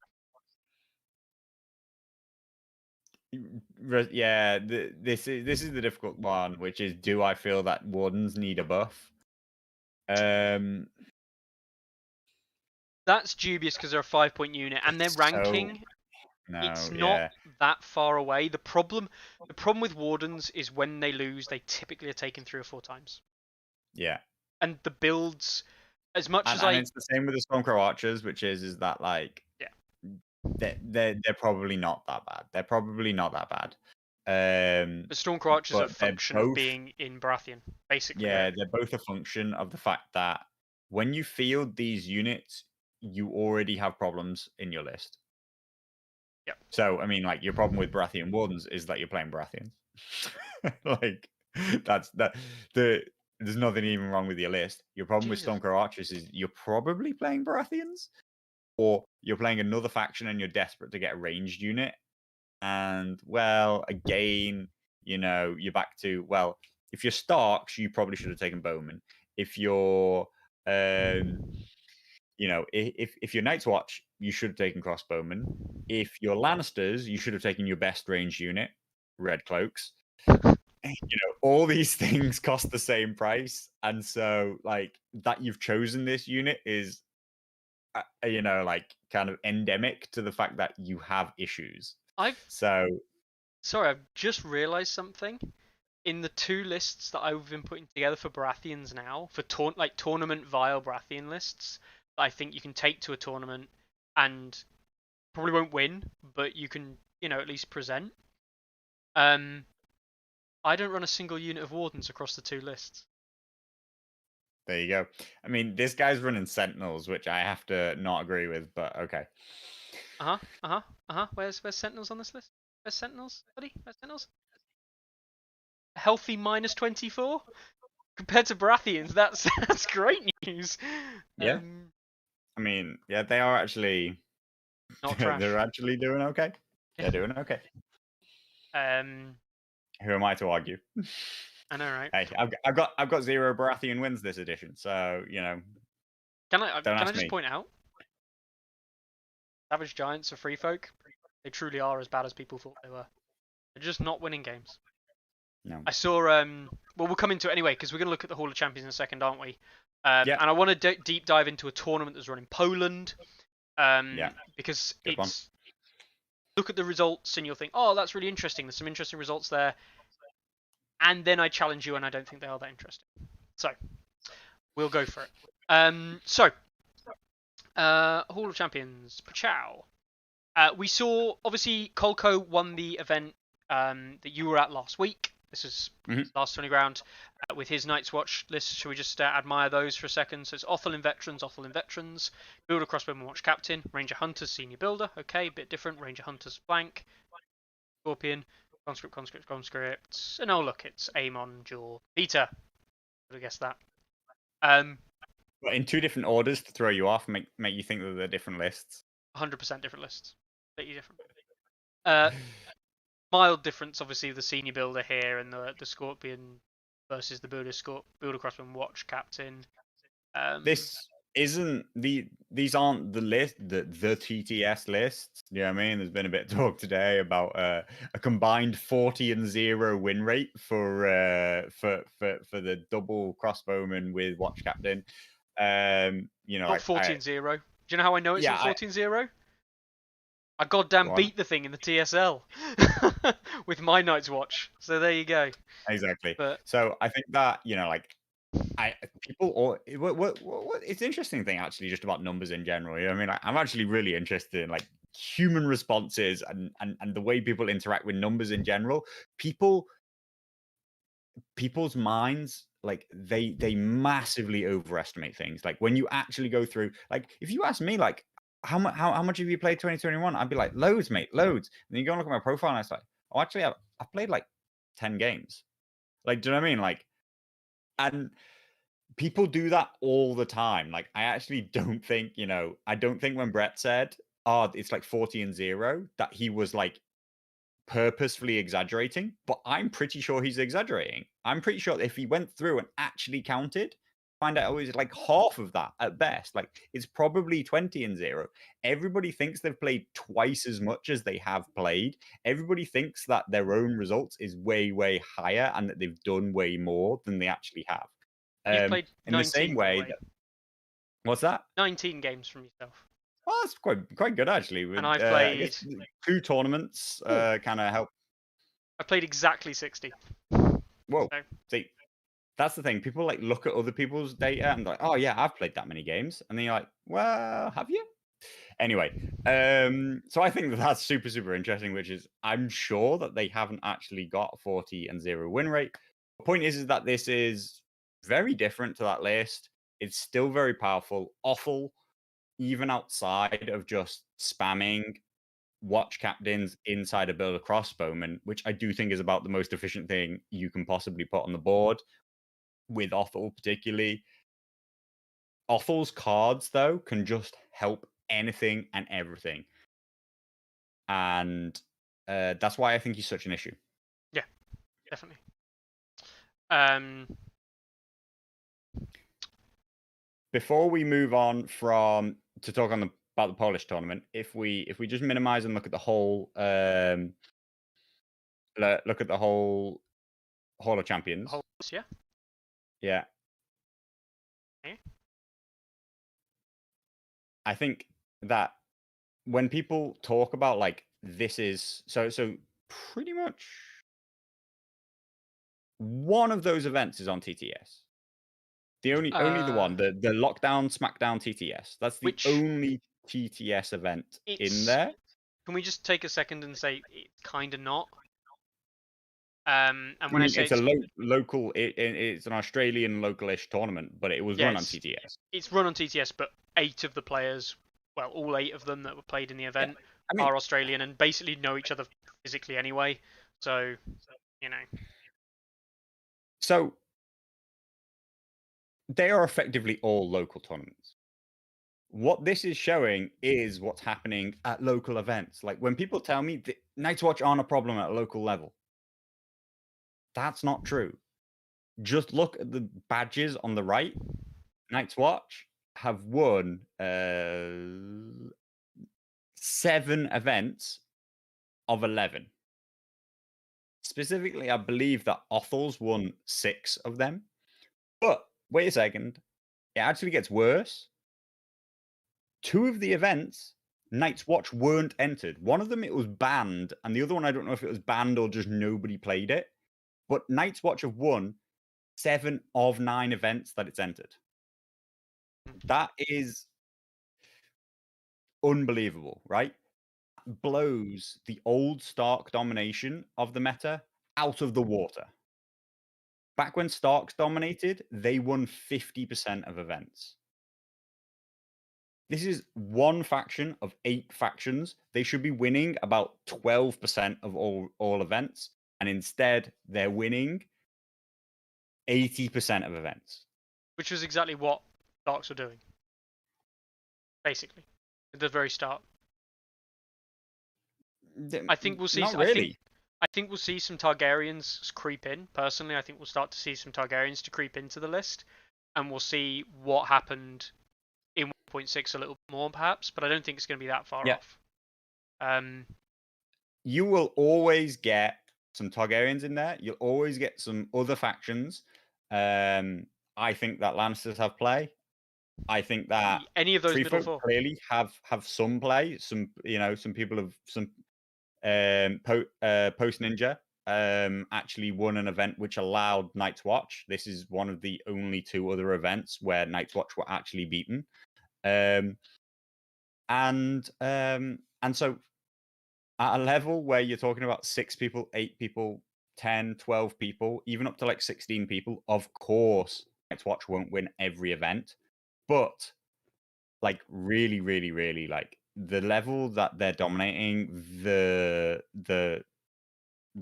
Yeah, this is the difficult one, which is, do I feel that Wardens need a buff? That's dubious because they're a 5-point unit and their ranking. It's not that far away. The problem with Wardens is when they lose, they typically are taken 3 or 4 times. Yeah. And the builds, as much as it's the same with the Stormcrow Archers, which is that like, they're probably not that bad. They're probably not that bad. The Stormcrow Archers are a function of being in Baratheon, basically. Yeah, they're both a function of the fact that when you field these units, you already have problems in your list. Yeah. So, I mean, like, your problem with Baratheon Wardens is that you're playing Baratheons. Like, there's nothing even wrong with your list. Your problem with Stormcrow Archers is you're probably playing Baratheons, or you're playing another faction and you're desperate to get a ranged unit. And, well, again, you're back to, well, if you're Starks, you probably should have taken Bowman. If you're, if you're Night's Watch, you should have taken Crossbowmen. If you're Lannisters, you should have taken your best range unit, Red Cloaks. All these things cost the same price, and so like that you've chosen this unit is, like kind of endemic to the fact that you have issues. Sorry, I've just realised something. In the 2 lists that I've been putting together for Baratheons now, for tournament vile Baratheon lists, that I think you can take to a tournament and probably won't win, but you can, at least present. I don't run a single unit of Wardens across the 2 lists. There you go. I mean, this guy's running Sentinels, which I have to not agree with, but okay. Where's Sentinels on this list? Where's Sentinels, buddy? Where's Sentinels? A healthy -24 compared to Baratheons. That's great news. Yeah. I mean, yeah, they are actually not trash. They're actually doing okay. They're doing okay. Who am I to argue? I know, right? Hey, I've got 0 Baratheon wins this edition, so Can I just point out? Savage Giants are free folk. They truly are as bad as people thought they were. They're just not winning games. No. I saw. Well, we'll come into it anyway because we're going to look at the Hall of Champions in a second, aren't we? And I want to deep dive into a tournament that's run in Poland. Because it's look at the results and you'll think, oh, that's really interesting. There's some interesting results there. And then I challenge you, and I don't think they are that interesting. So we'll go for it. Hall of Champions, Pachow. We saw obviously Kolko won the event that you were at last week. This is last 20 round with his Night's Watch list. Should we just admire those for a second? So it's Othelin Veterans, Builder Crossbowman Watch Captain, Ranger Hunters Senior Builder. Okay, bit different. Ranger Hunters Flank, Scorpion, Conscript. And oh look, it's Amon, Jewel, Peter. Would have guessed that. But in 2 different orders to throw you off, make you think that they're different lists. 100% different lists. Completely different. Mild difference, obviously, the Senior Builder here and the Scorpion versus the Builder Crossbowman Watch Captain. This isn't these aren't the TTS lists. You know what I mean? There's been a bit of talk today about a combined 40-0 win rate for the double crossbowman with Watch Captain. You know, Not 14-0. Do you know how I know it's not 14-0? I goddamn beat the thing in the TSL with my Night's Watch. So there you go. Exactly. But so I think that, you know, like people or what it's interesting thing actually just about numbers in general. You know what I mean? I'm actually really interested in like human responses and the way people interact with numbers in general. People's minds, like they massively overestimate things. Like when you actually go through, like if you ask me like how much have you played 2021, I'd be like loads, mate, loads. And then you go and look at my profile and it's like, oh, actually I've played like 10 games. Like, do you know what I mean? Like, and people do that all the time. Like, I actually don't think, you know, I don't think when Brett said, oh, it's like 40-0, that he was like purposefully exaggerating, but I'm pretty sure he's exaggerating. I'm pretty sure if he went through and actually counted, find out it was like half of that at best. Like it's probably 20-0. Everybody thinks they've played twice as much as they have played. Everybody thinks that their own results is way, way higher and that they've done way more than they actually have. you've played In the 19, same by the way way. that, what's that? 19 games from yourself. Well, that's quite good actually. With And I've I played... guess 2 tournaments kind of help. I've played exactly 60. Whoa. So, See, that's the thing. People like look at other people's data and like, oh yeah, I've played that many games, and then you're like, well, have you? Anyway, so I think that that's super super interesting. Which is, I'm sure that they haven't actually got a 40-0 win rate. The point is that this is very different to that list. It's still very powerful, awful, even outside of just spamming watch captains inside a build a crossbowman, which I do think is about the most efficient thing you can possibly put on the board with Othel, particularly. Othel's cards, though, can just help anything and everything. And that's why I think he's such an issue. yeah, definitely. Before we move on from to talk on about the Polish tournament, if we just minimize and look at the whole look at the whole Hall of Champions. Yeah. Yeah. Okay. I think that when people talk about like this is so pretty much one of those events is on TTS. The only the one, the lockdown SmackDown TTS. That's the only TTS event in there. Can we just take a second and say it's kind of not? And when I mean, say it's a local, it's an Australian localish tournament, but it was run on TTS. It's run on TTS, but 8 of the players, well, all 8 of them that were played in the event are Australian and basically know each other physically anyway. So, you know. So they are effectively all local tournaments. What this is showing is what's happening at local events. Like when people tell me that Night's Watch aren't a problem at a local level, that's not true. Just look at the badges on the right. Night's Watch have won 7 events of 11. Specifically, I believe that Othel's won 6 of them. But wait a second, it actually gets worse. 2 of the events, Night's Watch weren't entered. One of them, it was banned, and the other one, I don't know if it was banned or just nobody played it. But Night's Watch have won 7 of 9 events that it's entered. That is unbelievable, right? Blows the old Stark domination of the meta out of the water. Back when Starks dominated, they won 50% of events. This is one faction of 8 factions. They should be winning about 12% of all events, and instead they're winning 80% of events. Which was exactly what Starks were doing. Basically. At the very start. I think we'll see... Not really. I think we'll see some Targaryens creep in. Personally, I think we'll start to see some Targaryens to creep into the list. And we'll see what happened in 1.6 a little bit more, perhaps. But I don't think it's going to be that far off. You will always get some Targaryens in there. You'll always get some other factions. I think that Lannisters have play. I think that Any of those Free middle Folk four. clearly have some play. Some some people have some Post Ninja actually won an event which allowed Night's Watch. This is one of the only two other events where Night's Watch were actually beaten. And so at a level where you're talking about 6 people, 8 people, 10, 12 people, even up to like 16 people, of course, Night's Watch won't win every event. But like really, really, really like the level that they're dominating the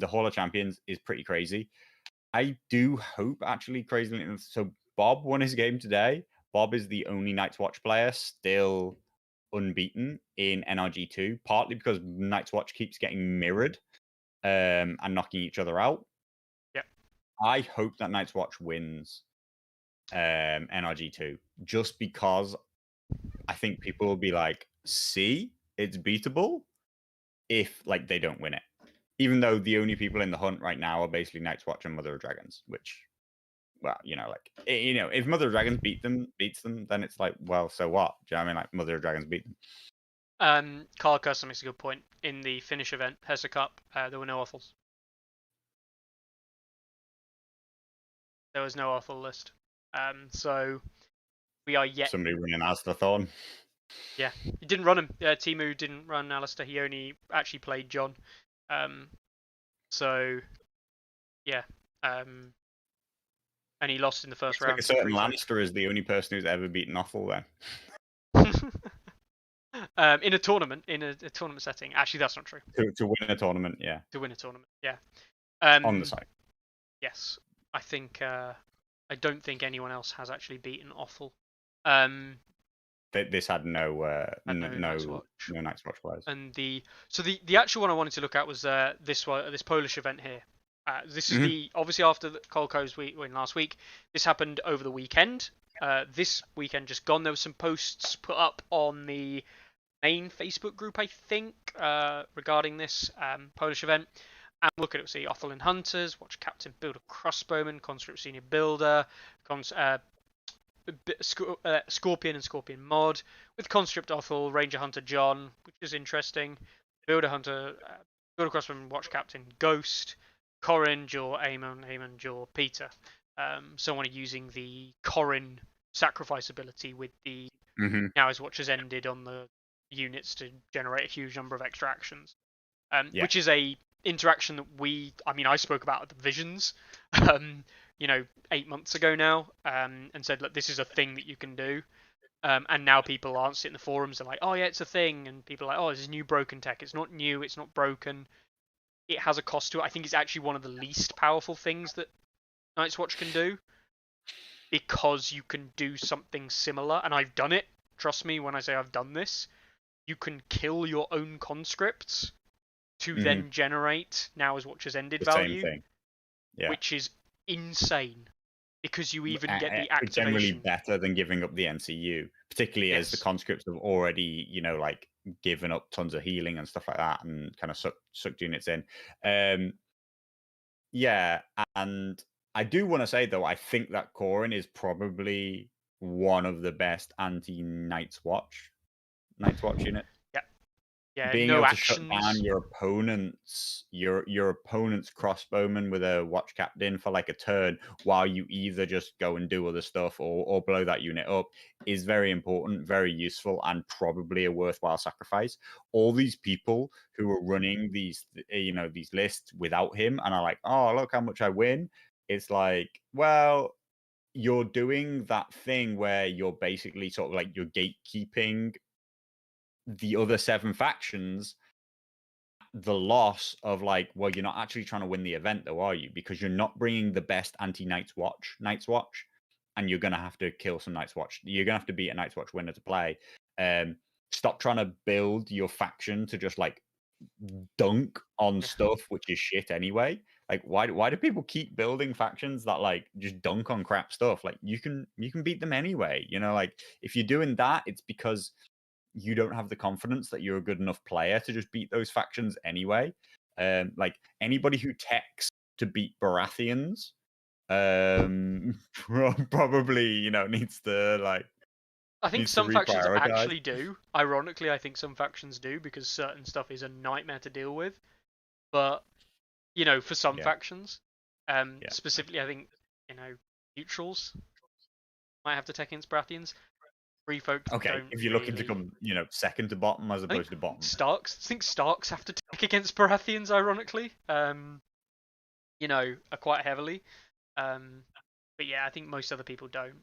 Hall of Champions is pretty crazy. I do hope actually crazily enough. So Bob won his game today. Bob is the only Night's Watch player still unbeaten in NRG2, partly because Night's Watch keeps getting mirrored and knocking each other out. Yep. I hope that Night's Watch wins NRG2 just because I think people will be like, see, it's beatable if like they don't win it. Even though the only people in the hunt right now are basically Night's Watch and Mother of Dragons, which, well, like, if Mother of Dragons beats them, then it's like, well, so what? Do you know what I mean? Like, Mother of Dragons beat them. Carl Custom makes a good point. In the finish event, Hesa Cup, there were no offals. There was no offal list. So we are yet. Somebody running Astathorn. Yeah, he didn't run him. Timu didn't run Alistair. He only actually played John. So yeah. And he lost in the first It's like round. a certain Free Folk. Lannister is the only person who's ever beaten Offal then. In a tournament, in a tournament setting. Actually, that's not true. To win a tournament, yeah. To win a tournament, yeah. On the site. Yes, I think. I don't think anyone else has actually beaten Offal. This had no Night's Watch. no Night's Watch players. And the actual one I wanted to look at was this Polish event here. This is the obviously after the Kolko's win last week. This happened over the weekend. This weekend just gone. There were some posts put up on the main Facebook group, I think, regarding this Polish event. And look at it. See, Offal and Hunters, Watch Captain, Builder Crossbowman, Conscript Senior Builder, Scorpion and Scorpion Mod, with Conscript Offal, Ranger Hunter John, which is interesting, Builder Hunter, Builder Crossbowman, Watch Captain Ghost, Corin, Jaw, Aemon, Jaw, Peter. Someone using the Corin sacrifice ability with the Now His Watch has ended on the units to generate a huge number of extra actions. Which is a interaction that I spoke about at the Visions, 8 months ago now, and said, look, this is a thing that you can do. And now people answer it in the forums. They're like, oh yeah, it's a thing. And people are like, oh, this is new broken tech. It's not new. It's not broken. It has a cost to it. I think it's actually one of the least powerful things that Night's Watch can do, because you can do something similar. And I've done it. Trust me when I say I've done this. You can kill your own conscripts to then generate Now His Watch has ended value. Same thing. Yeah. Which is insane, because you even get the activation. It's generally better than giving up the NCU, particularly as the conscripts have already, like given up tons of healing and stuff like that, and kind of sucked units in. Yeah, and I do want to say though, I think that Corin is probably one of the best anti-Night's Watch units. Yeah, being no able actions. to shut down your opponent's crossbowman with a watch captain for like a turn, while you either just go and do other stuff or blow that unit up, is very important, very useful, and probably a worthwhile sacrifice. All these people who are running these lists without him and are like, oh, look how much I win. It's like, well, you're doing that thing where you're basically sort of like you're gatekeeping the other 7 factions, the loss of like, well, you're not actually trying to win the event though, are you? Because you're not bringing the best anti-Night's Watch, and you're going to have to kill some Night's Watch. You're going to have to beat a Night's Watch winner to play. Stop trying to build your faction to just like dunk on stuff which is shit anyway. Like, why do people keep building factions that like just dunk on crap stuff? Like, you can beat them anyway. Like if you're doing that, it's because you don't have the confidence that you're a good enough player to just beat those factions anyway. Like anybody who techs to beat Baratheons, probably needs to like I think Needs to some factions reprioritize. actually do. Ironically, I think some factions do because certain stuff is a nightmare to deal with. But for some factions, specifically, I think neutrals might have to tech against Baratheons. Free folk Okay, don't if you're really. looking to come, second to bottom as opposed to bottom. I think Starks have to tech against Baratheons, ironically. Quite heavily. But yeah, I think most other people don't.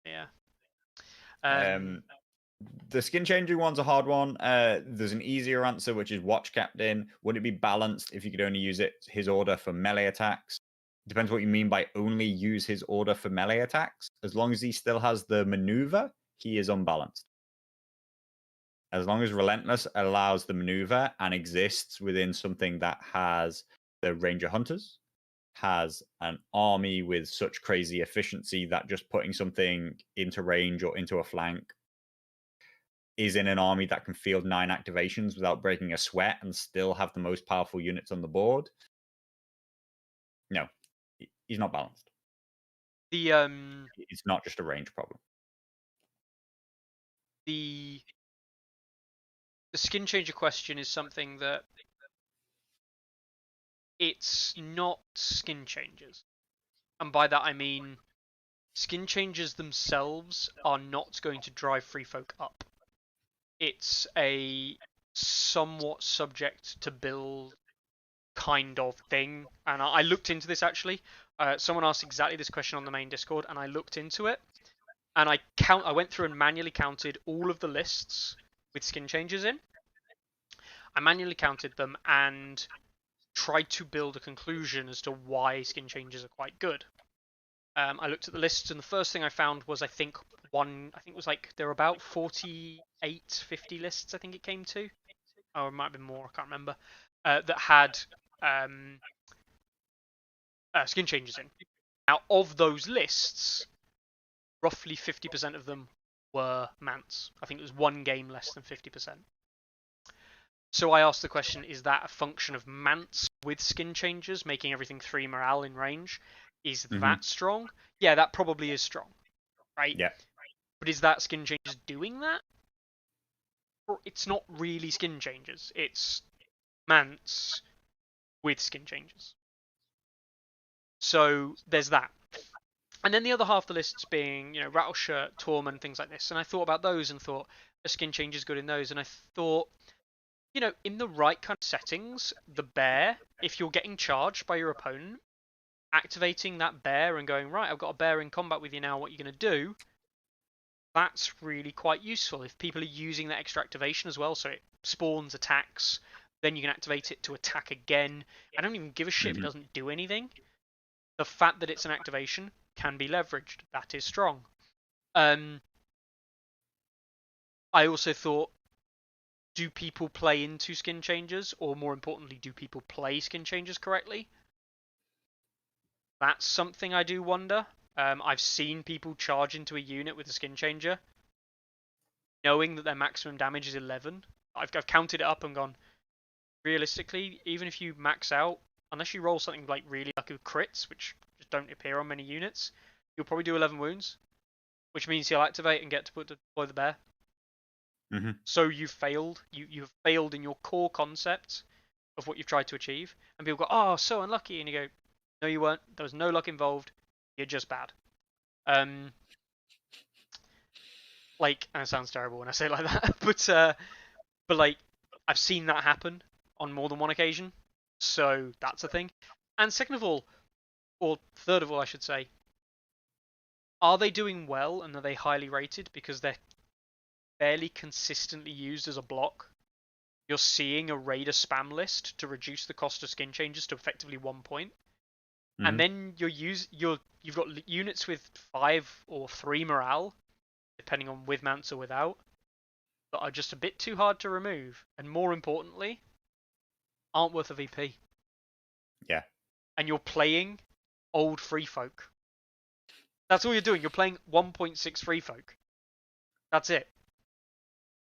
Yeah. The skin changing one's a hard one. There's an easier answer, which is Watch Captain. Would it be balanced if you could only use his order for melee attacks? Depends what you mean by only use his order for melee attacks. As long as he still has the maneuver, he is unbalanced. As long as Relentless allows the maneuver and exists within something that has the Ranger Hunters, has an army with such crazy efficiency that just putting something into range or into a flank is in an army that can field 9 activations without breaking a sweat and still have the most powerful units on the board. No, he's not balanced. It's not just a range problem. The skin changer question is something that it's not skin changers. And by that I mean skin changers themselves are not going to drive free folk up. It's a somewhat subject to build kind of thing. And I looked into this actually. Someone asked exactly this question on the main Discord, and I looked into it. And I went through and manually counted all of the lists with skin changes in. I manually counted them and tried to build a conclusion as to why skin changes are quite good. I looked at the lists, and the first thing I found was I think it was like there were about 48, 50 lists. I think it came to, or it might have been more. I can't remember. That had skin changes in. Now, of those lists, roughly 50% of them were Mance. I think it was one game less than 50%. So I asked the question, is that a function of Mance with skin changes, making everything 3 morale in range? Is that strong? Yeah, that probably is strong, right? Yeah. But is that skin changes doing that? Or it's not really skin changes. It's Mance with skin changes. So there's that. And then the other half of the lists being, Rattleshirt, Tormund, things like this. And I thought about those and thought, a skin change is good in those. And I thought, in the right kind of settings, the bear, if you're getting charged by your opponent, activating that bear and going, right, I've got a bear in combat with you now, what are you going to do? That's really quite useful. If people are using that extra activation as well, so it spawns attacks, then you can activate it to attack again. I don't even give a shit if it doesn't do anything. The fact that it's an activation can be leveraged. That is strong. I also thought, do people play into skin changes, or more importantly, do people play skin changes correctly? That's something I do wonder. I've seen people charge into a unit with a skin changer, knowing that their maximum damage is 11. I've counted it up and gone, realistically, even if you max out, unless you roll something like really lucky with crits, which just don't appear on many units, you'll probably do 11 wounds, which means you'll activate and get to deploy the bear. So you've failed. You've failed in your core concept of what you've tried to achieve. And people go, oh, so unlucky. And you go, no, you weren't. There was no luck involved. You're just bad. And it sounds terrible when I say it like that, but I've seen that happen on more than one occasion. So that's a thing. And second of all, or third of all, I should say, are they doing well and are they highly rated because they're fairly consistently used as a block? You're seeing a raider spam list to reduce the cost of skin changes to effectively 1 point. And then you've got units with 5 or 3 morale, depending on with Mance or without, that are just a bit too hard to remove, and more importantly, aren't worth a VP. Yeah. And you're playing old free folk. That's all you're doing. You're playing 1.6 free folk. That's it.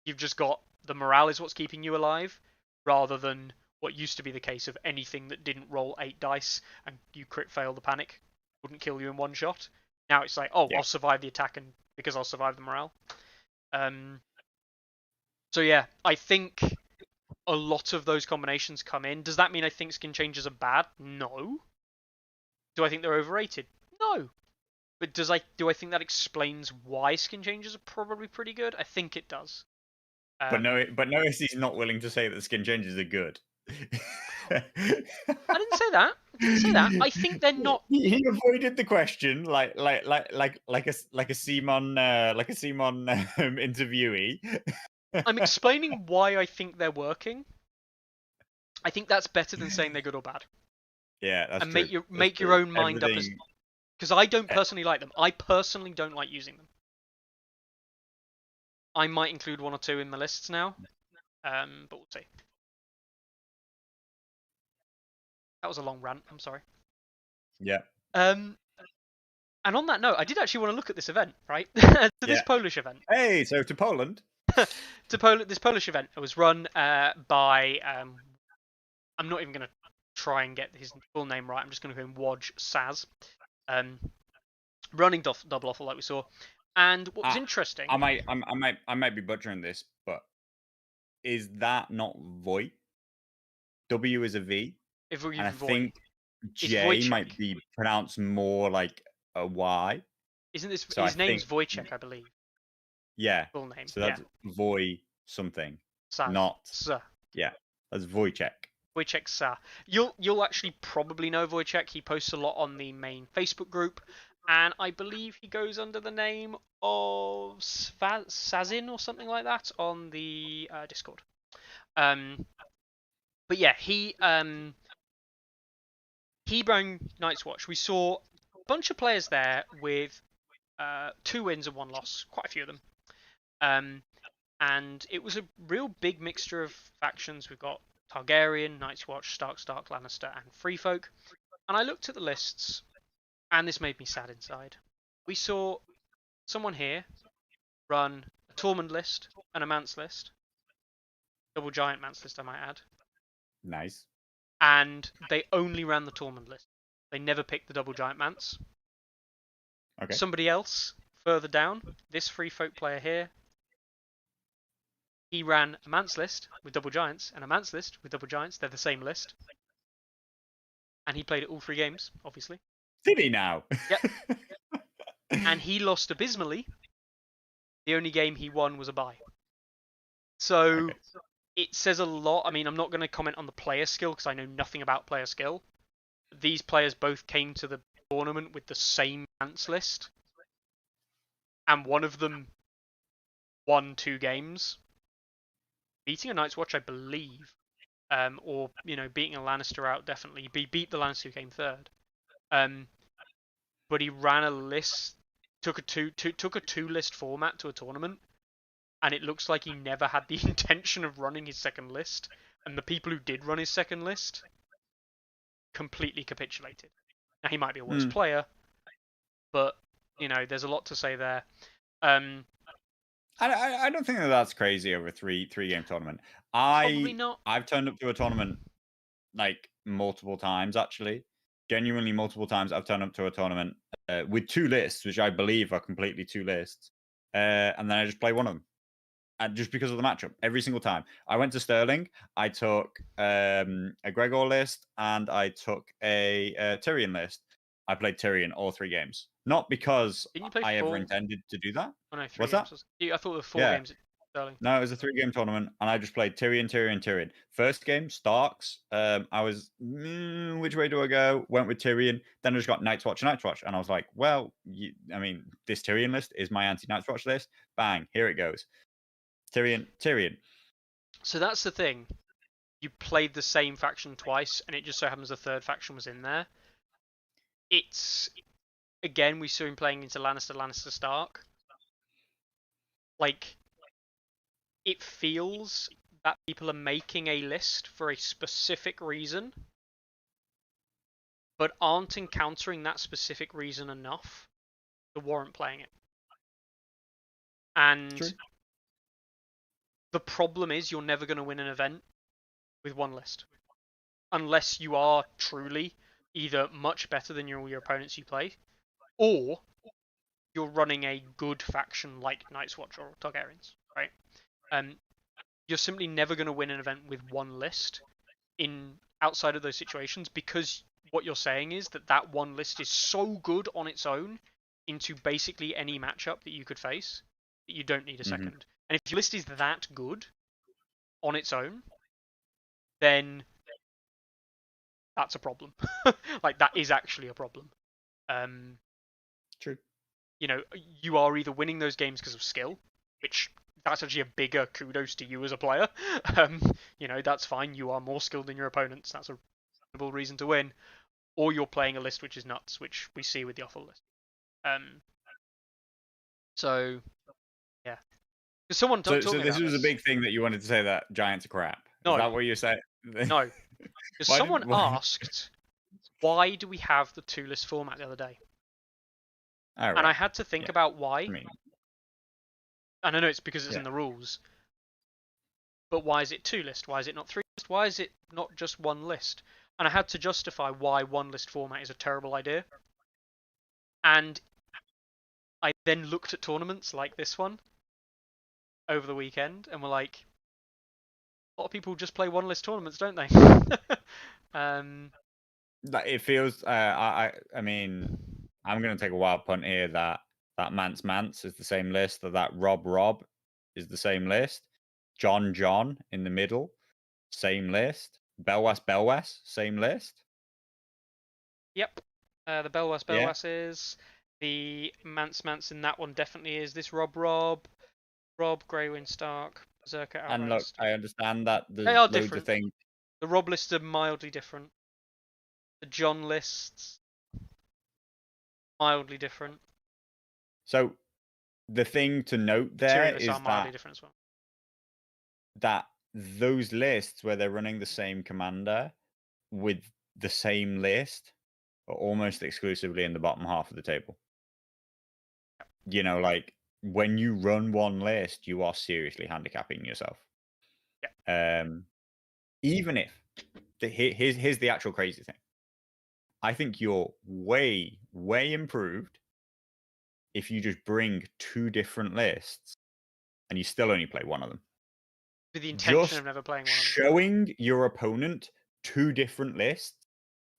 You've just got the morale is what's keeping you alive, rather than what used to be the case of anything that didn't roll 8 dice and you crit fail the panic wouldn't kill you in one shot. Now it's like, I'll survive the attack and because I'll survive the morale. So yeah, I think a lot of those combinations come in. Does that mean I think skin changes are bad? No. Do I think they're overrated? No. But do I think that explains why skin changes are probably pretty good? I think it does. But notice he's not willing to say that skin changes are good. I didn't say that. I didn't say that. I think they're not. He avoided the question like a CMON interviewee. I'm explaining why I think they're working. I think that's better than saying they're good or bad. Yeah, that's and true. make your own mind up as, because I don't personally like them. I personally don't like using them. I might include one or two in the lists now, but we'll see. That was a long rant. I'm sorry. Yeah. And on that note, I did actually want to look at this event, right? To this Polish event. Hey, so to Poland. This Polish event. It was run by I'm not even going to try and get his full name right. I'm just going to go in Woj Saz. Running double awful like we saw. And what was interesting, I might be butchering this, but is that not Voy? W is a V, and I think J might be pronounced more like a Y. Isn't this his name's Wojciech, I believe? Yeah. Full name. So that's Voy something. Saz. Not. Sir. Yeah. That's Wojciech. Wojciech Sa. You'll actually probably know Wojciech. He posts a lot on the main Facebook group, and I believe he goes under the name of Sazin or something like that on the Discord. But yeah, he ran Night's Watch. We saw a bunch of players there with 2 wins and 1 loss, quite a few of them. And it was a real big mixture of factions. We've got Targaryen, Night's Watch, Stark, Lannister, and Free Folk. And I looked at the lists, and this made me sad inside. We saw someone here run a Tormund list and a Mance list. Double Giant Mance list, I might add. Nice. And they only ran the Tormund list. They never picked the Double Giant Mance. Okay. Somebody else, further down, this Free Folk player here, he ran a Mance list with Double Giants and a Mance list with Double Giants. They're the same list. And he played it all 3 games, obviously. Did he now? Yep. And he lost abysmally. The only game he won was a bye. So it says a lot. I mean, I'm not going to comment on the player skill because I know nothing about player skill. These players both came to the tournament with the same Mance list. And one of them won 2 games. Beating a Night's Watch, I believe. Or, beating a Lannister out, definitely. He beat the Lannister who came 3rd. But he ran a list, took a two list format to a tournament, and it looks like he never had the intention of running his second list. And the people who did run his second list completely capitulated. Now he might be a worse player, but there's a lot to say there. I don't think that's crazy over a three game tournament. Probably not. I've turned up to a tournament like multiple times, actually. Genuinely multiple times I've turned up to a tournament with 2 lists, which I believe are completely 2 lists. And then I just play one of them. And just because of the matchup, every single time. I went to Sterling, I took a Gregor list, and I took a Tyrion list. I played Tyrion all 3 games. Not because I ever intended to do that. Oh, no, 3 What's games. that? I thought there were 4 games at Sterling. No, it was a 3-game tournament, and I just played Tyrion. First game, Starks. I was, which way do I go? Went with Tyrion. Then I just got Night's Watch. And I was like, well, this Tyrion list is my anti-Night's Watch list. Bang, here it goes. Tyrion. So that's the thing. You played the same faction twice, and it just so happens the 3rd faction was in there. It's, again, we saw him playing into Lannister, Stark. Like, it feels that people are making a list for a specific reason, but aren't encountering that specific reason enough to warrant playing it. And True. The problem is you're never going to win an event with one list. Unless you are truly either much better than all your opponents you play, or you're running a good faction like Night's Watch or Targaryens, right? You're simply never going to win an event with one list in outside of those situations, because what you're saying is that one list is so good on its own into basically any matchup that you could face that you don't need a second. And if your list is that good on its own, then that's a problem. Like, that is actually a problem. True. You know, you are either winning those games because of skill, which that's actually a bigger kudos to you as a player. You know, that's fine. You are more skilled than your opponents. That's a reasonable reason to win. Or you're playing a list which is nuts, which we see with the awful list. So yeah, because someone So told me this about was a this. big thing that you wanted to say, that giants are crap. Is No, that what you're saying? no, because someone asked, why do we have the two list format the other day? All right. And I had to think about why. I mean, And I know it's because it's in the rules. But why is it two list? Why is it not three list? Why is it not just one list? And I had to justify why one list format is a terrible idea. And I then looked at tournaments like this one over the weekend and were like, a lot of people just play one list tournaments, don't they? it feels. I mean, I'm gonna take a wild punt here that Mance is the same list. That Rob is the same list. John in the middle, same list. Belwas, same list. Yep. The Belwas Yeah. is. The Mance in that one definitely is. This Rob, Greywind Stark, Berserker Outrage. And look, I understand that there's they are loads different. of things. The Rob lists are mildly different. The John lists mildly different. So the thing to note there is are mildly different as well. that those lists where they're running the same commander with the same list are almost exclusively in the bottom half of the table. You know, like when you run one list, you are seriously handicapping yourself. Yeah. Even if here's the actual crazy thing. I think you're way improved if you just bring two different lists and you still only play one of them. With the intention Just of never playing one of them. showing your opponent two different lists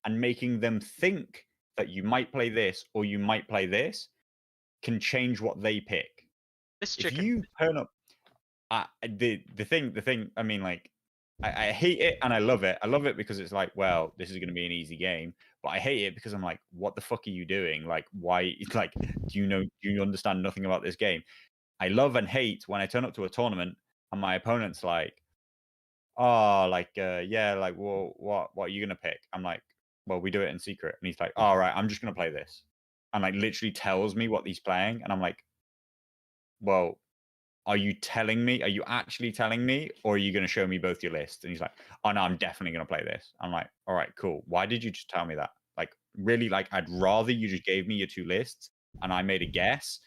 and making them think that you might play this or you might play this can change what they pick. If you turn up, the thing. I mean, like, I hate it and I love it. I love it because it's like, well, this is going to be an easy game. But I hate it because I'm like, what the fuck are you doing? Like, why? It's like, do you understand nothing about this game? I love and hate when I turn up to a tournament and my opponent's like, oh, like, yeah, like, well, what are you gonna pick? I'm like, well, we do it in secret. And he's like, all right, I'm just gonna play this. And like literally tells me what he's playing. And I'm like, well, are you telling me? Are you actually telling me? Or are you gonna show me both your lists? And he's like, oh no, I'm definitely gonna play this. I'm like, all right, cool. Why did you just tell me that? Like, really, like, I'd rather you just gave me your two lists and I made a guess,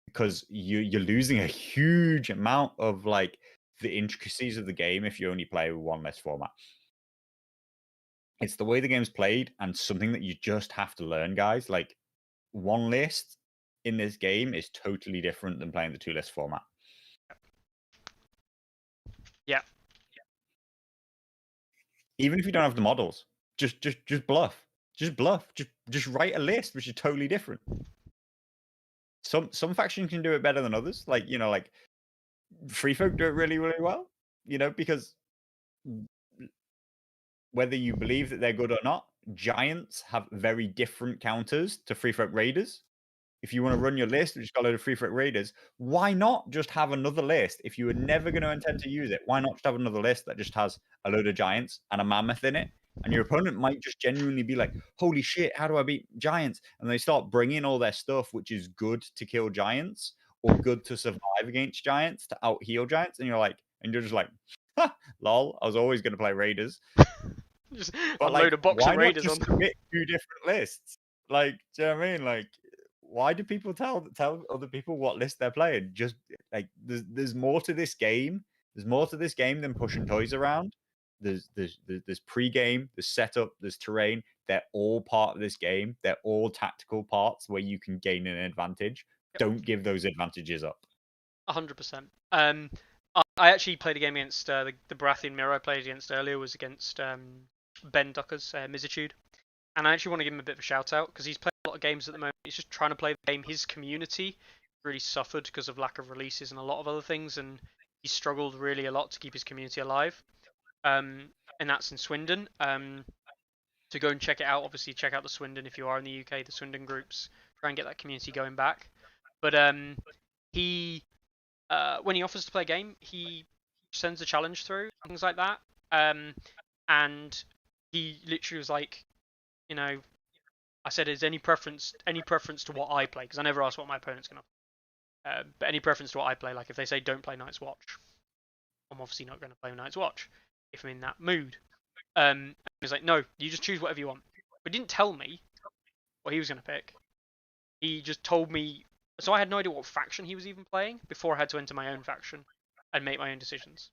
because you're losing a huge amount of like the intricacies of the game if you only play with one list format. It's the way the game's played and something that you just have to learn, guys. Like, one list in this game is totally different than playing the two list format. Yeah. Even if you don't have the models, just bluff. Just bluff. Just write a list which is totally different. Some factions can do it better than others. Like, you know, like Free Folk do it really, really well. You know, because whether you believe that they're good or not, giants have very different counters to Free Folk Raiders. If you want to run your list, which has got a load of Free Folk Raiders, why not just have another list? If you were never going to intend to use it, why not just have another list that just has a load of giants and a mammoth in it? And your opponent might just genuinely be like, holy shit, how do I beat giants? And they start bringing all their stuff, which is good to kill giants or good to survive against giants, to out heal giants. And you're just like, ha, lol, I was always going to play Raiders. Just But unload like, a box why of not Raiders just on. submit two different lists? Like, do you know what I mean? Like, why do people tell other people what list they're playing? Just like, there's more to this game. There's more to this game than pushing toys around. there's pre-game, there's setup, there's terrain. They're all part of this game. They're all tactical parts where you can gain an advantage. Yep. Don't give those advantages up. 100%. I actually played a game against the Baratheon mirror I played against earlier was against Ben Ducker's Misitude. And I actually want to give him a bit of a shout out because he's played a lot of games at the moment. He's just trying to play the game. His community really suffered because of lack of releases and a lot of other things, and he struggled really a lot to keep his community alive. And that's in Swindon. To go and check it out, obviously check out the Swindon if you are in the UK, the Swindon groups. Try and get that community going back. But he when he offers to play a game, he sends a challenge through, things like that. And he literally was like, you know, I said, is any preference to what I play? Because I never ask what my opponent's gonna. But any preference to what I play? Like if they say don't play Night's Watch, I'm obviously not going to play Night's Watch if I'm in that mood. And he was like, no, you just choose whatever you want. But he didn't tell me what he was going to pick. He just told me. So I had no idea what faction he was even playing before I had to enter my own faction and make my own decisions.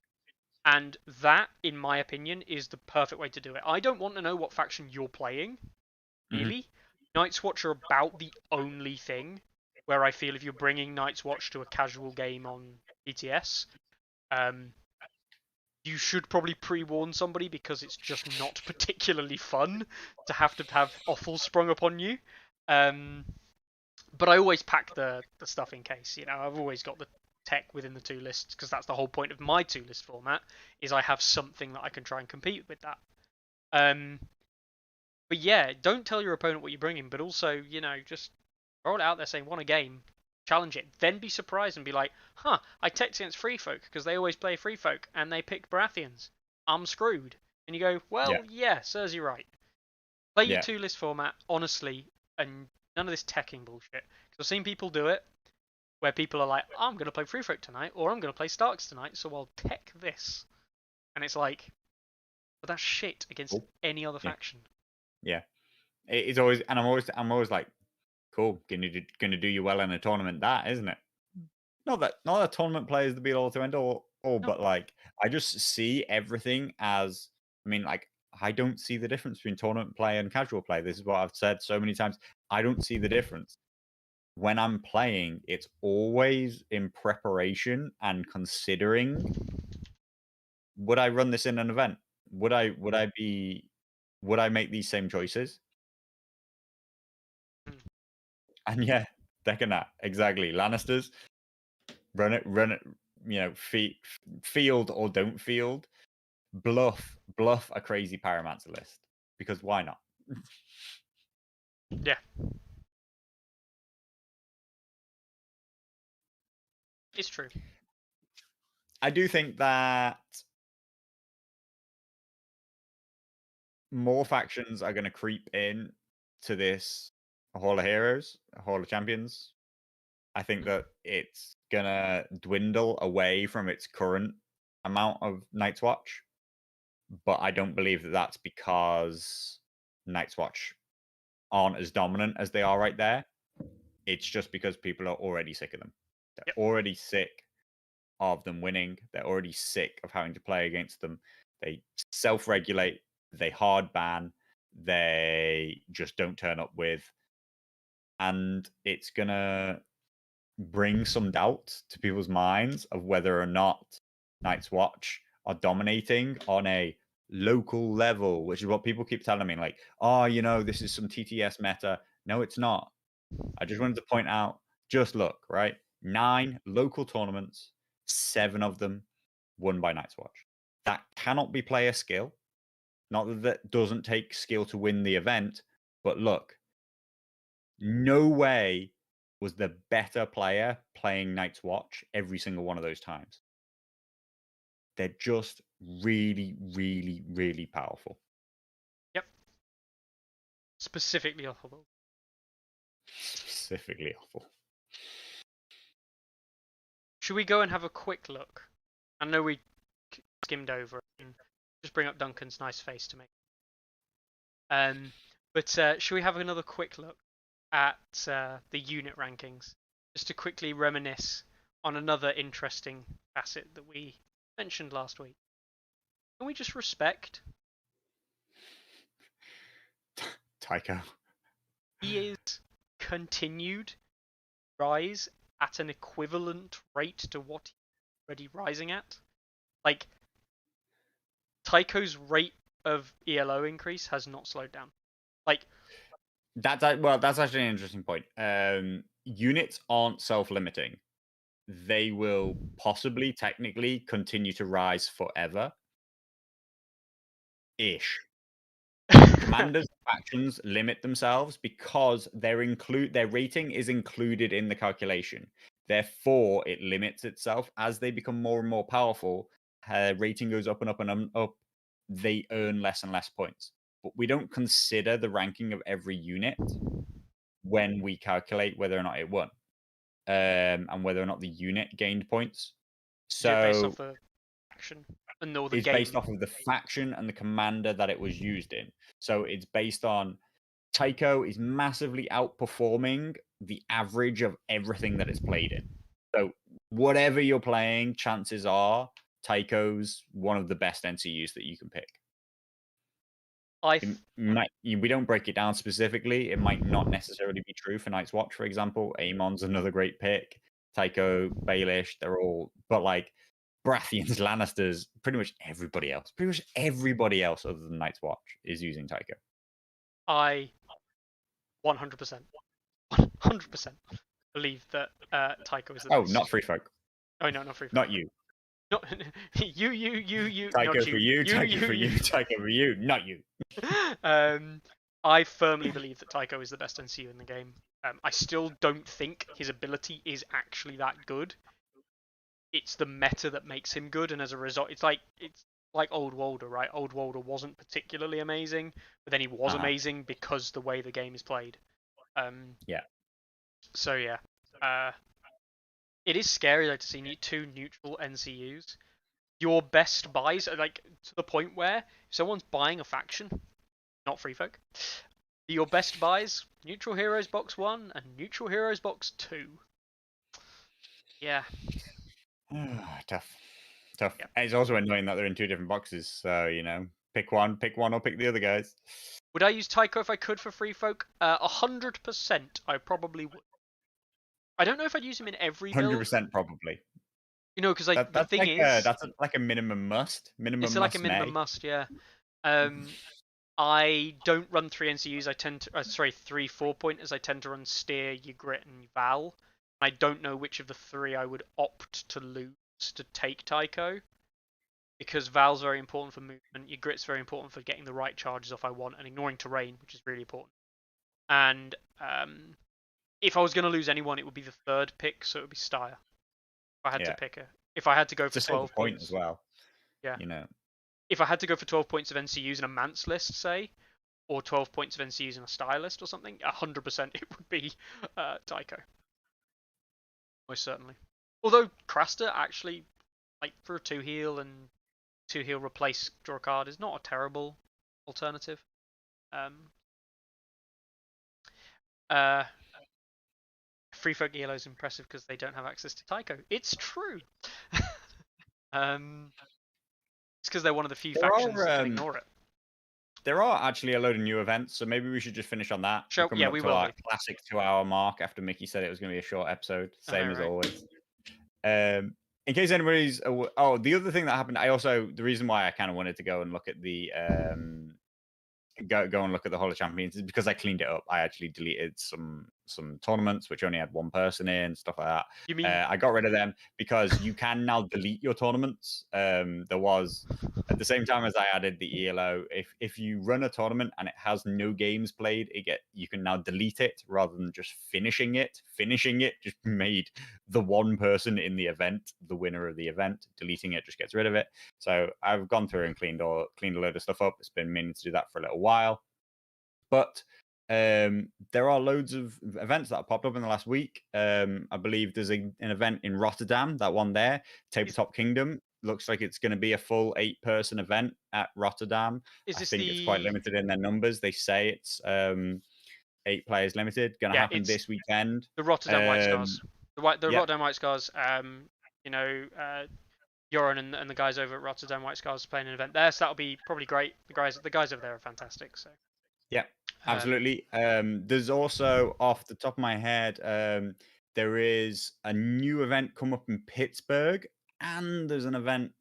And that, in my opinion, is the perfect way to do it. I don't want to know what faction you're playing, really. Mm-hmm. Night's Watch are about the only thing where I feel if you're bringing Night's Watch to a casual game on ETS, you should probably pre-warn somebody because it's just not particularly fun to have offal sprung upon you. But I always pack the stuff in case. You know, I've always got the tech within the two lists because that's the whole point of my two list format is I have something that I can try and compete with that. But yeah, don't tell your opponent what you're bringing, but also, you know, just roll it out there saying, want a game, challenge it, then be surprised and be like, huh, I teched against Free Folk because they always play Free Folk and they pick Baratheons. I'm screwed. And you go, well, yeah serves you right. Play your two list format, honestly, and none of this teching bullshit. Because I've seen people do it where people are like, I'm going to play Free Folk tonight, or I'm going to play Starks tonight, so I'll tech this. And it's like, but that's shit against any other faction. Yeah, it's always, and I'm always like, cool, gonna do you well in a tournament, that isn't it? Not that tournament players the be all to end all, but like I just see everything as, I mean, like I don't see the difference between tournament play and casual play. This is what I've said so many times. I don't see the difference. When I'm playing, it's always in preparation and considering, would I run this in an event? Would I make these same choices? And yeah, decking that exactly. Lannisters, run it. You know, field or don't field. Bluff a crazy Pyromancer list because why not? Yeah, it's true. I do think that more factions are going to creep in to this Hall of Heroes, Hall of Champions. I think that it's going to dwindle away from its current amount of Night's Watch. But I don't believe that that's because Night's Watch aren't as dominant as they are right there. It's just because people are already sick of them. They're already sick of them winning. They're already sick of having to play against them. They self-regulate. They hard ban. They just don't turn up with. And it's going to bring some doubt to people's minds of whether or not Night's Watch are dominating on a local level, which is what people keep telling me. Like, oh, you know, this is some TTS meta. No, it's not. I just wanted to point out, just look, right? 9 local tournaments, 7 of them won by Night's Watch. That cannot be player skill. Not that that doesn't take skill to win the event, but look, no way was the better player playing Night's Watch every single one of those times. They're just really, really, really powerful. Yep. Specifically awful. Specifically awful. Should we go and have a quick look? I know we skimmed over and just bring up Duncan's nice face to me. But should we have another quick look at the unit rankings, just to quickly reminisce on another interesting facet that we mentioned last week? Can we just respect? Tycho. He is continued rise at an equivalent rate to what he's already rising at. Like, Tycho's rate of ELO increase has not slowed down. Like, that's actually an interesting point. Units aren't self-limiting. They will possibly, technically, continue to rise forever. Ish. Commanders factions limit themselves because their rating is included in the calculation. Therefore, it limits itself as they become more and more powerful. Rating goes up and up and up. They earn less and less points. But we don't consider the ranking of every unit when we calculate whether or not it won, and whether or not the unit gained points. Is it based So off the action and or the it's game? based off of the faction and the commander that it was used in. So it's based on Tycho is massively outperforming the average of everything that it's played in. So whatever you're playing, chances are Tycho's one of the best NCUs that you can pick. We don't break it down specifically. It might not necessarily be true for Night's Watch, for example. Amon's another great pick. Tycho, Baelish, they're all, but like Baratheons, Lannisters, pretty much everybody else other than Night's Watch is using Tycho. I 100%, 100% believe that Tycho is the best. Not Free Folk. Oh no, not Free Folk. Not you. Not you. Tycho not for you. Tycho for you. Tycho for you. Not you. I firmly believe that Tycho is the best NCU in the game. I still don't think his ability is actually that good. It's the meta that makes him good, and as a result, it's like Old Walder, right? Old Walder wasn't particularly amazing, but then he was amazing because the way the game is played. Yeah. So yeah, it is scary though to see two neutral NCUs. Your best buys are like to the point where if someone's buying a faction, not Free Folk, your best buys: Neutral Heroes Box 1 and Neutral Heroes Box 2. Yeah. Tough. Yep. And it's also annoying that they're in two different boxes. So, pick one or pick the other guys. Would I use Tycho if I could for Free Folk? 100%. I probably would. I don't know if I'd use him in every build. 100% probably. Because like the thing is, that's like a minimum must. It's like a minimum must, yeah. I don't run 3 NCUs. I tend to 3 4-pointers. I tend to run Steer, Ygritte, and Val. I don't know which of the 3 I would opt to lose to take Tycho, because Val's very important for movement. Ygritte's very important for getting the right charges off I want and ignoring terrain, which is really important. And if I was going to lose anyone, it would be the 3rd pick, so it would be Styr. If I had to pick her, if I had to go for 12 points as well. Yeah. If I had to go for 12 points of NCUs in a Mance list, say, or 12 points of NCUs in a Styr list or something, 100% it would be Tycho. Most certainly. Although Craster actually, like for a 2-heal and 2-heal replace draw a card, is not a terrible alternative. Free Folk ELO is impressive because they don't have access to Tycho. It's true. It's because they're one of the few factions that can ignore it. There are actually a load of new events, so maybe we should just finish on that. Sure. Yeah, we will. Our classic 2-hour mark after Mickey said it was going to be a short episode, same as always. In case anybody's, the other thing that happened, the reason why I kind of wanted to go and look at the go and look at the Hall of Champions is because I cleaned it up. I actually deleted some tournaments which only had one person in, stuff like that. You mean I got rid of them because you can now delete your tournaments. There was at the same time as I added the ELO, if you run a tournament and it has no games played, you can now delete it rather than just finishing it. Finishing it just made the one person in the event the winner of the event. Deleting it just gets rid of it. So I've gone through and cleaned a load of stuff up. It's been meaning to do that for a little while. But there are loads of events that have popped up in the last week. I believe there's an event in Rotterdam, that one there, Tabletop Kingdom. Looks like it's going to be a full 8-person event at Rotterdam. I think it's quite limited in their numbers. They say it's 8 players limited. Going to happen this weekend. The Rotterdam White Scars. The Rotterdam White Scars. Joran and the guys over at Rotterdam White Scars playing an event there, so that'll be probably great. The guys over there are fantastic. So Yeah, um, absolutely. There's also, off the top of my head, there is a new event come up in Pittsburgh, and there's an event.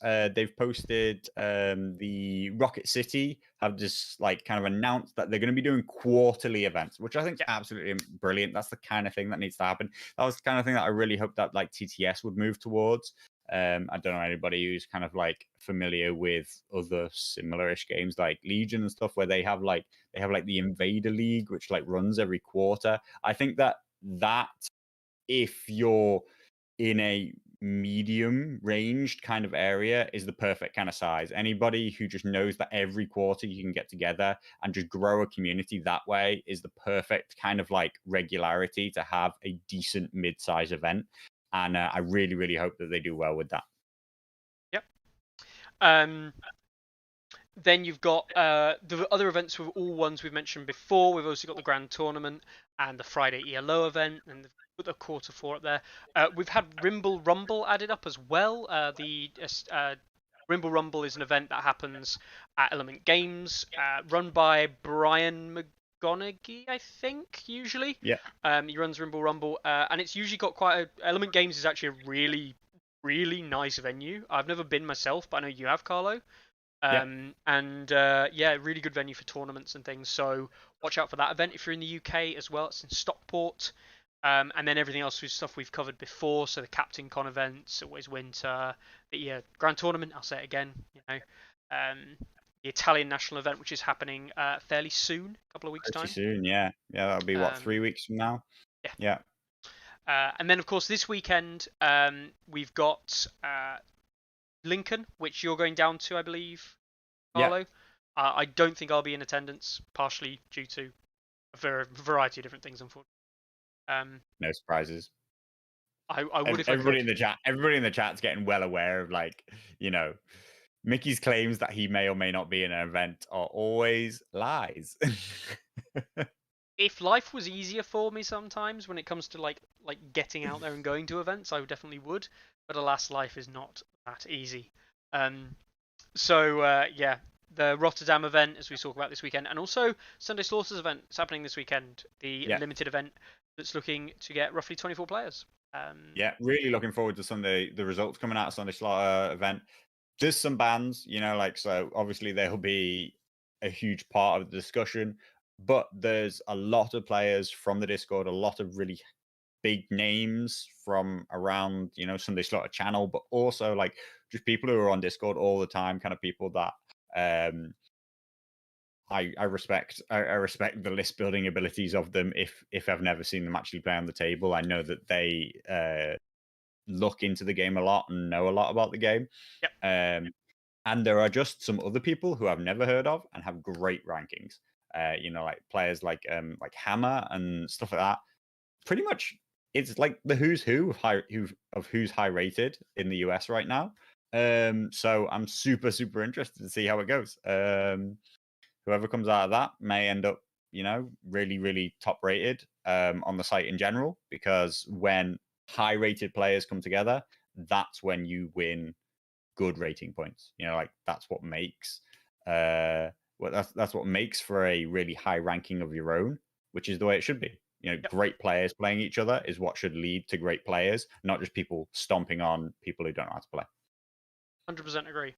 They've posted the Rocket City have just like kind of announced that they're going to be doing quarterly events, which I think is yeah, absolutely brilliant. That's the kind of thing that needs to happen. That was the kind of thing that I really hoped that like TTS would move towards. I don't know anybody who's kind of like familiar with other similar-ish games like Legion and stuff, where they have like the Invader League, which like runs every quarter. I think that if you're in a medium ranged kind of area is the perfect kind of size. Anybody who just knows that every quarter you can get together and just grow a community that way is the perfect kind of like regularity to have a decent mid-size event. And I really, really hope that they do well with that. yep. Then you've got the other events with all ones we've mentioned before. We've also got the Grand Tournament and the Friday ELO event and the quarter four up there. We've had Rimble Rumble added up as well. The Rimble Rumble is an event that happens at Element Games, run by Brian McGonaghy, I think, usually. Yeah. He runs Rimble Rumble, and it's usually got quite a. Element Games is actually a really, really nice venue. I've never been myself, but I know you have, Carlo. Yeah. Yeah, really good venue for tournaments and things. So watch out for that event if you're in the UK as well. It's in Stockport. And then everything else is stuff we've covered before. So the Captain Con events, Always Winter, the Grand Tournament. I'll say it again. The Italian national event, which is happening fairly soon, a couple of weeks Pretty time. soon. Yeah. Yeah. That'll be what, 3 weeks from now? Yeah. Yeah. And then of course this weekend we've got Lincoln, which you're going down to, I believe, Yeah. Carlo. I don't think I'll be in attendance, partially due to a variety of different things, unfortunately. No surprises. I would if I Everybody could. in the chat, everybody in the chat's getting well aware of like, Mickey's claims that he may or may not be in an event are always lies. If life was easier for me sometimes when it comes to like getting out there and going to events, I definitely would. But alas, life is not that easy. Yeah, the Rotterdam event, as we talk about this weekend, and also Sunday Slaughters event is happening this weekend. The Yeah. limited event that's looking to get roughly 24 players. Yeah, really looking forward to Sunday. The results coming out of Sunday Slaughter event. There's some bands, so obviously they'll be a huge part of the discussion. But there's a lot of players from the Discord, a lot of really big names from around, Sunday Slaughter channel, but also like just people who are on Discord all the time, kind of people that I respect. I respect the list building abilities of them. If I've never seen them actually play on the table, I know that they look into the game a lot and know a lot about the game. Yep. And there are just some other people who I've never heard of and have great rankings. Like players like Hammer and stuff like that. Pretty much, it's like the who's who of who's high rated in the US right now. So I'm super super interested to see how it goes. Whoever comes out of that may end up, really really top rated on the site in general, because when high rated players come together, that's when you win good rating points. That's what makes that's what makes for a really high ranking of your own, which is the way it should be. Yep. Great players playing each other is what should lead to great players, not just people stomping on people who don't know how to play. 100% agree.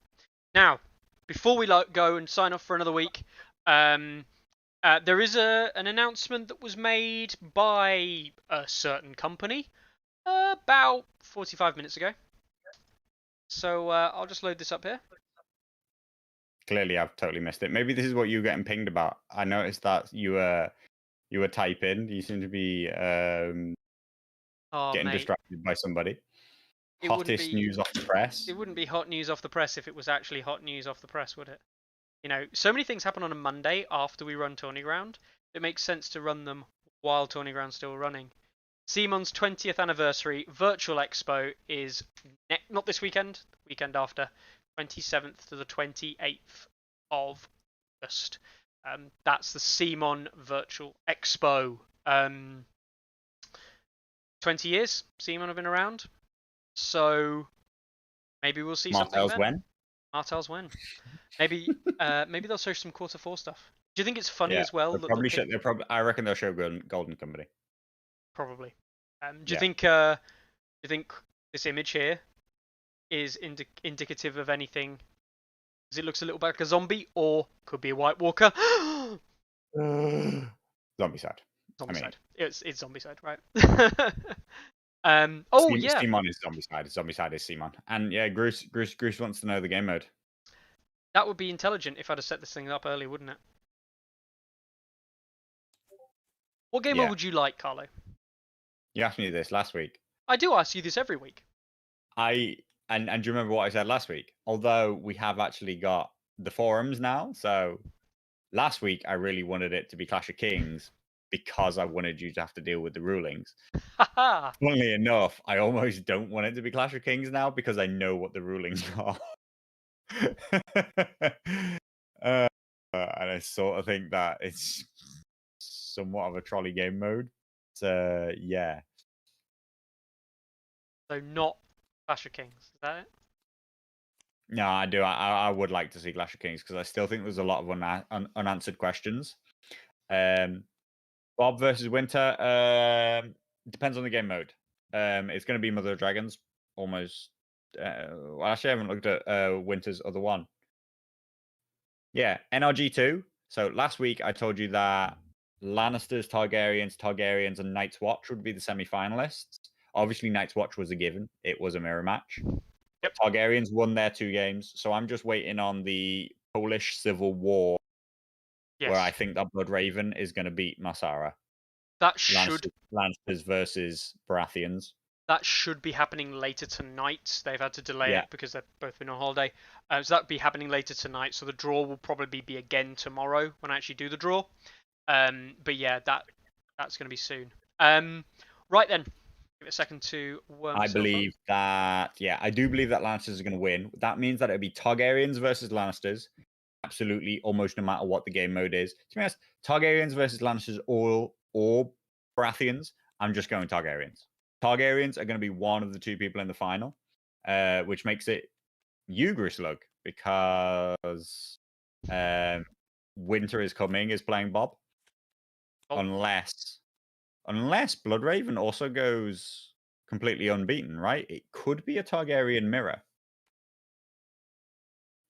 Now, before we go and sign off for another week, there is an announcement that was made by a certain company about 45 minutes ago. So I'll just load this up here. Clearly, I've totally missed it. Maybe this is what you were getting pinged about. I noticed that you were typing. You seem to be getting distracted by somebody. Hottest news off the press. It wouldn't be hot news off the press if it was actually hot news off the press, would it? So many things happen on a Monday after we run Tourney Ground. It makes sense to run them while Tourney Ground's still running. CMON's 20th anniversary virtual expo is not this weekend, the weekend after, 27th to the 28th of August. That's the CMON virtual expo. 20 years CMON have been around. So maybe we'll see something Martel's then. when? Martel's when. Maybe maybe they'll show some quarter 4 stuff. Do you think it's funny Yeah, as well they'll that probably show. They'll probably. I reckon they'll show Golden Company. probably? Do you Yeah. think? Do you think this image here is indicative of anything? Because it looks a little bit like a zombie, or could be a White Walker. Zombicide. Zombicide. It's Zombicide, right? Yeah. CMON is Zombicide. Zombicide is CMON. And yeah, Gruce wants to know the game mode. That would be intelligent if I'd have set this thing up early, wouldn't it? What game mode would you like, Carlo? You asked me this last week. I do ask you this every week. And do you remember what I said last week? Although we have actually got the forums now, so last week I really wanted it to be Clash of Kings because I wanted you to have to deal with the rulings. Haha. Funnily enough, I almost don't want it to be Clash of Kings now because I know what the rulings are. And I sort of think that it's somewhat of a trolley game mode. So yeah. So not Clash of Kings, is that it? No, I do. I would like to see Clash of Kings because I still think there's a lot of unanswered questions. Bob versus Winter depends on the game mode. It's going to be Mother of Dragons almost. Well, actually, I haven't looked at Winter's other one. Yeah, NRG2. So last week I told you that Lannisters, Targaryens, and Night's Watch would be the semi-finalists. Obviously, Night's Watch was a given. It was a mirror match. Yep. Targaryens won their 2 games, so I'm just waiting on the Polish Civil War, where I think that Blood Raven is going to beat Masara. That should Lannisters versus Baratheons. That should be happening later tonight. They've had to delay Yeah. it because they've both been on holiday. So that'll be happening later tonight. So the draw will probably be again tomorrow when I actually do the draw. But yeah, that's going to be soon. Right then, give it a second to worm I myself believe up. that, yeah, I do believe that Lannisters are going to win. That means that it'll be Targaryens versus Lannisters. Absolutely, almost no matter what the game mode is. To be honest, Targaryens versus Lannisters or Baratheons, I'm just going Targaryens. Targaryens are going to be one of the 2 people in the final, which makes it you, Grislug, because Winter is coming, is playing Bob. Oh. Unless Bloodraven also goes completely unbeaten, right? It could be a Targaryen mirror.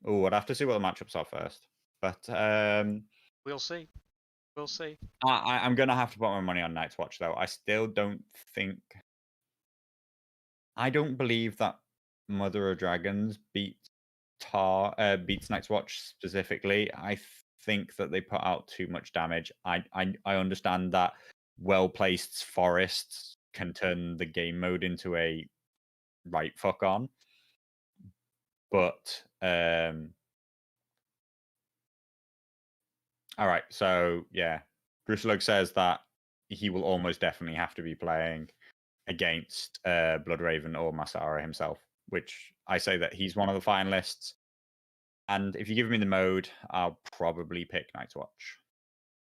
Oh, I'd have to see what the matchups are first. But We'll see. We'll see. I'm going to have to put my money on Night's Watch, though. I still don't think... I don't believe that Mother of Dragons beats Night's Watch specifically. I think that they put out too much damage. I understand that well-placed forests can turn the game mode into a right fuck on. But all right, so yeah, Gruslug says that he will almost definitely have to be playing against Bloodraven or Masara himself, which I say that he's one of the finalists. And if you give me the mode, I'll probably pick Night's Watch.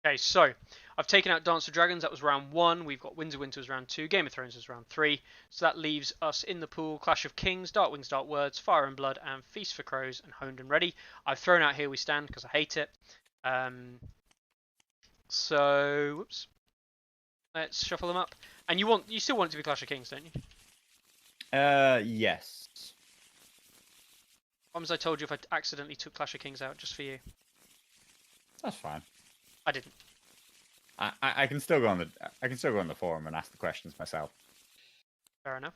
Okay, so I've taken out Dance of Dragons. That was round 1. We've got Winds of Winter was round 2. Game of Thrones was round 3. So that leaves us in the pool: Clash of Kings, Dark Wings, Dark Words, Fire and Blood, and Feast for Crows, and Honed and Ready. I've thrown out Here We Stand because I hate it. So whoops. Let's shuffle them up. And you still want it to be Clash of Kings, don't you? Yes. What was I told you if I accidentally took Clash of Kings out just for you? That's fine. I didn't. I can still go on the forum and ask the questions myself. Fair enough.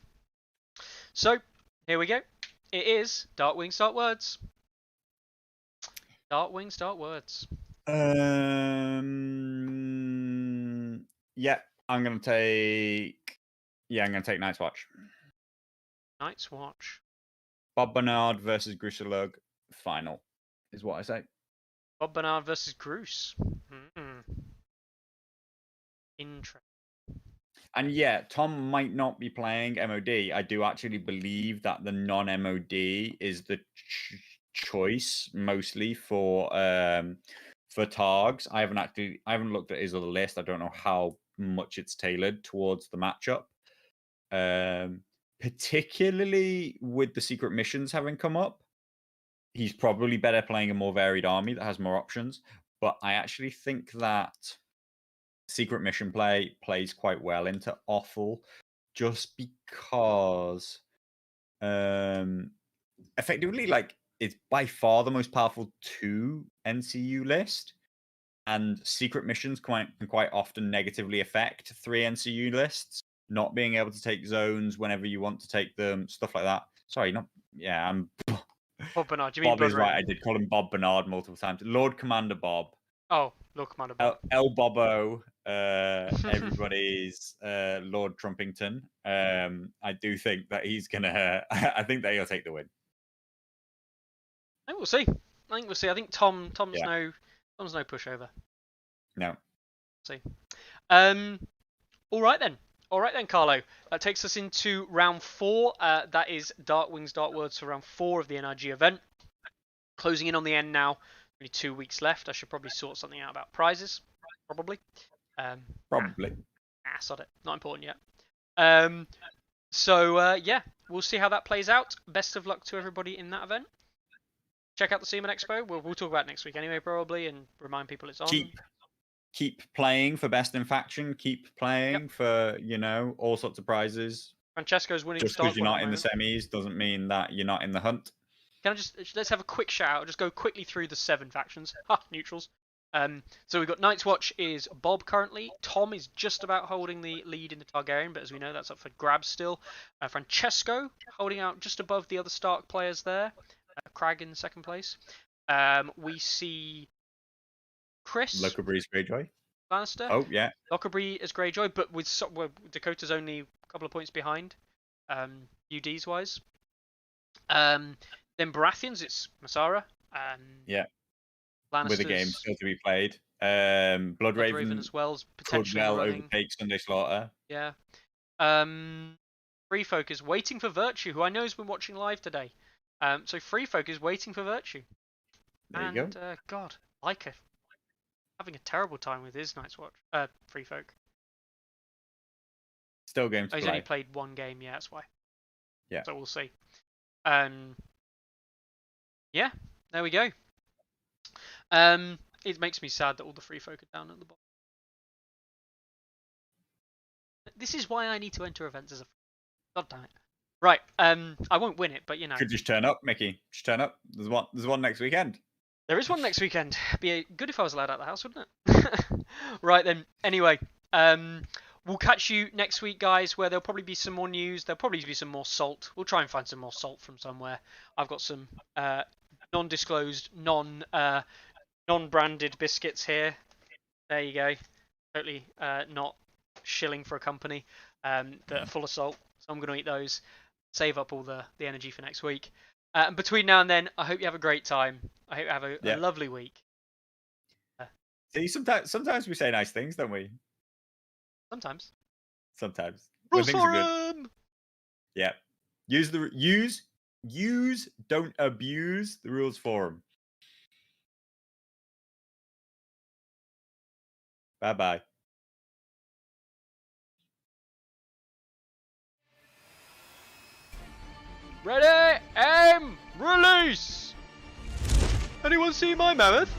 So here we go. It is Dark Wings, Dark Words. Dark Wings, Dark Words. Yeah, I'm gonna take Night's Watch. Night's Watch. Bob Bernard versus Gruselug final is what I say. Bob Bernard versus Gruce. Interesting. And yeah, Tom might not be playing MOD. I do actually believe that the non-MOD is the choice mostly for Targs. I haven't looked at his other list. I don't know how much it's tailored towards the matchup. particularly with the secret missions having come up, he's probably better playing a more varied army that has more options. But I actually think that secret mission play plays quite well into Offal, just because effectively, like, it's by far the most powerful 2 NCU list, and secret missions can quite often negatively affect 3 NCU lists, not being able to take zones whenever you want to take them, stuff like that. Sorry, not yeah, I'm Bob Bernard. Do you mean Bob Blood is right. I Raven? did call him Bob Bernard multiple times. Lord Commander Bob. Oh, Lord Commander Bob. El Bobo, everybody's Lord Trumpington. I do think that he's gonna. I think that he'll take the win. I think we'll see. I think Tom's Yeah. no pushover. No. See. All right then, Carlo. That takes us into round 4. That is Dark Wings, Dark Words for round 4 of the NRG event. Closing in on the end now. Only 2 weeks left. I should probably sort something out about prizes. Probably. Probably. Sod it. Not important yet. So yeah, we'll see how that plays out. Best of luck to everybody in that event. Check out the CMON Expo. We'll talk about it next week anyway, probably, and remind people it's on. Keep playing for best in faction. Keep playing for, all sorts of prizes. Francesco's winning. Just because you're not in the semis doesn't mean that you're not in the hunt. Can I let's have a quick shout out. Just go quickly through the 7 factions. Neutrals. So we've got Night's Watch is Bob currently. Tom is just about holding the lead in the Targaryen, but as we know, that's up for grabs still. Francesco holding out just above the other Stark players there. Crag in second place. We see Chris. Lockerbree's Greyjoy. Lannister. Oh, yeah. Lockerbree is Greyjoy, but with Dakota's only a couple of points behind, UDs wise. Then Baratheons, it's Masara. Yeah. Lannisters, with a game still to be played. Blood Raven as well as could potentially well running. overtake Sunday Slaughter. Yeah. Free Folk is waiting for Virtue, who I know has been watching live today. So Free Folk is waiting for Virtue. There you go. God, Leica having a terrible time with his Night's Watch. Free Folk. Still game to He's play. only played 1 game, yeah, that's why. Yeah. So we'll see. Yeah, there we go. It makes me sad that all the Free Folk are down at the bottom. This is why I need to enter events as a. God damn it. Right. I won't win it, but Could just turn up, Mickey. Just turn up. There's one next weekend. There is one next weekend. Be good if I was allowed out of the house, wouldn't it? Right then. Anyway, we'll catch you next week, guys, where there'll probably be some more news. There'll probably be some more salt. We'll try and find some more salt from somewhere. I've got some non-disclosed, non-branded biscuits here. There you go. Totally not shilling for a company that are full of salt. So I'm going to eat those. Save up all the energy for next week. And between now and then, I hope you have a great time. I hope you have a lovely week. See, sometimes we say nice things, don't we? Sometimes. Rules Forum! Yeah. Use, don't abuse the Rules Forum. Bye-bye. Ready, aim, release! Anyone see my mammoth?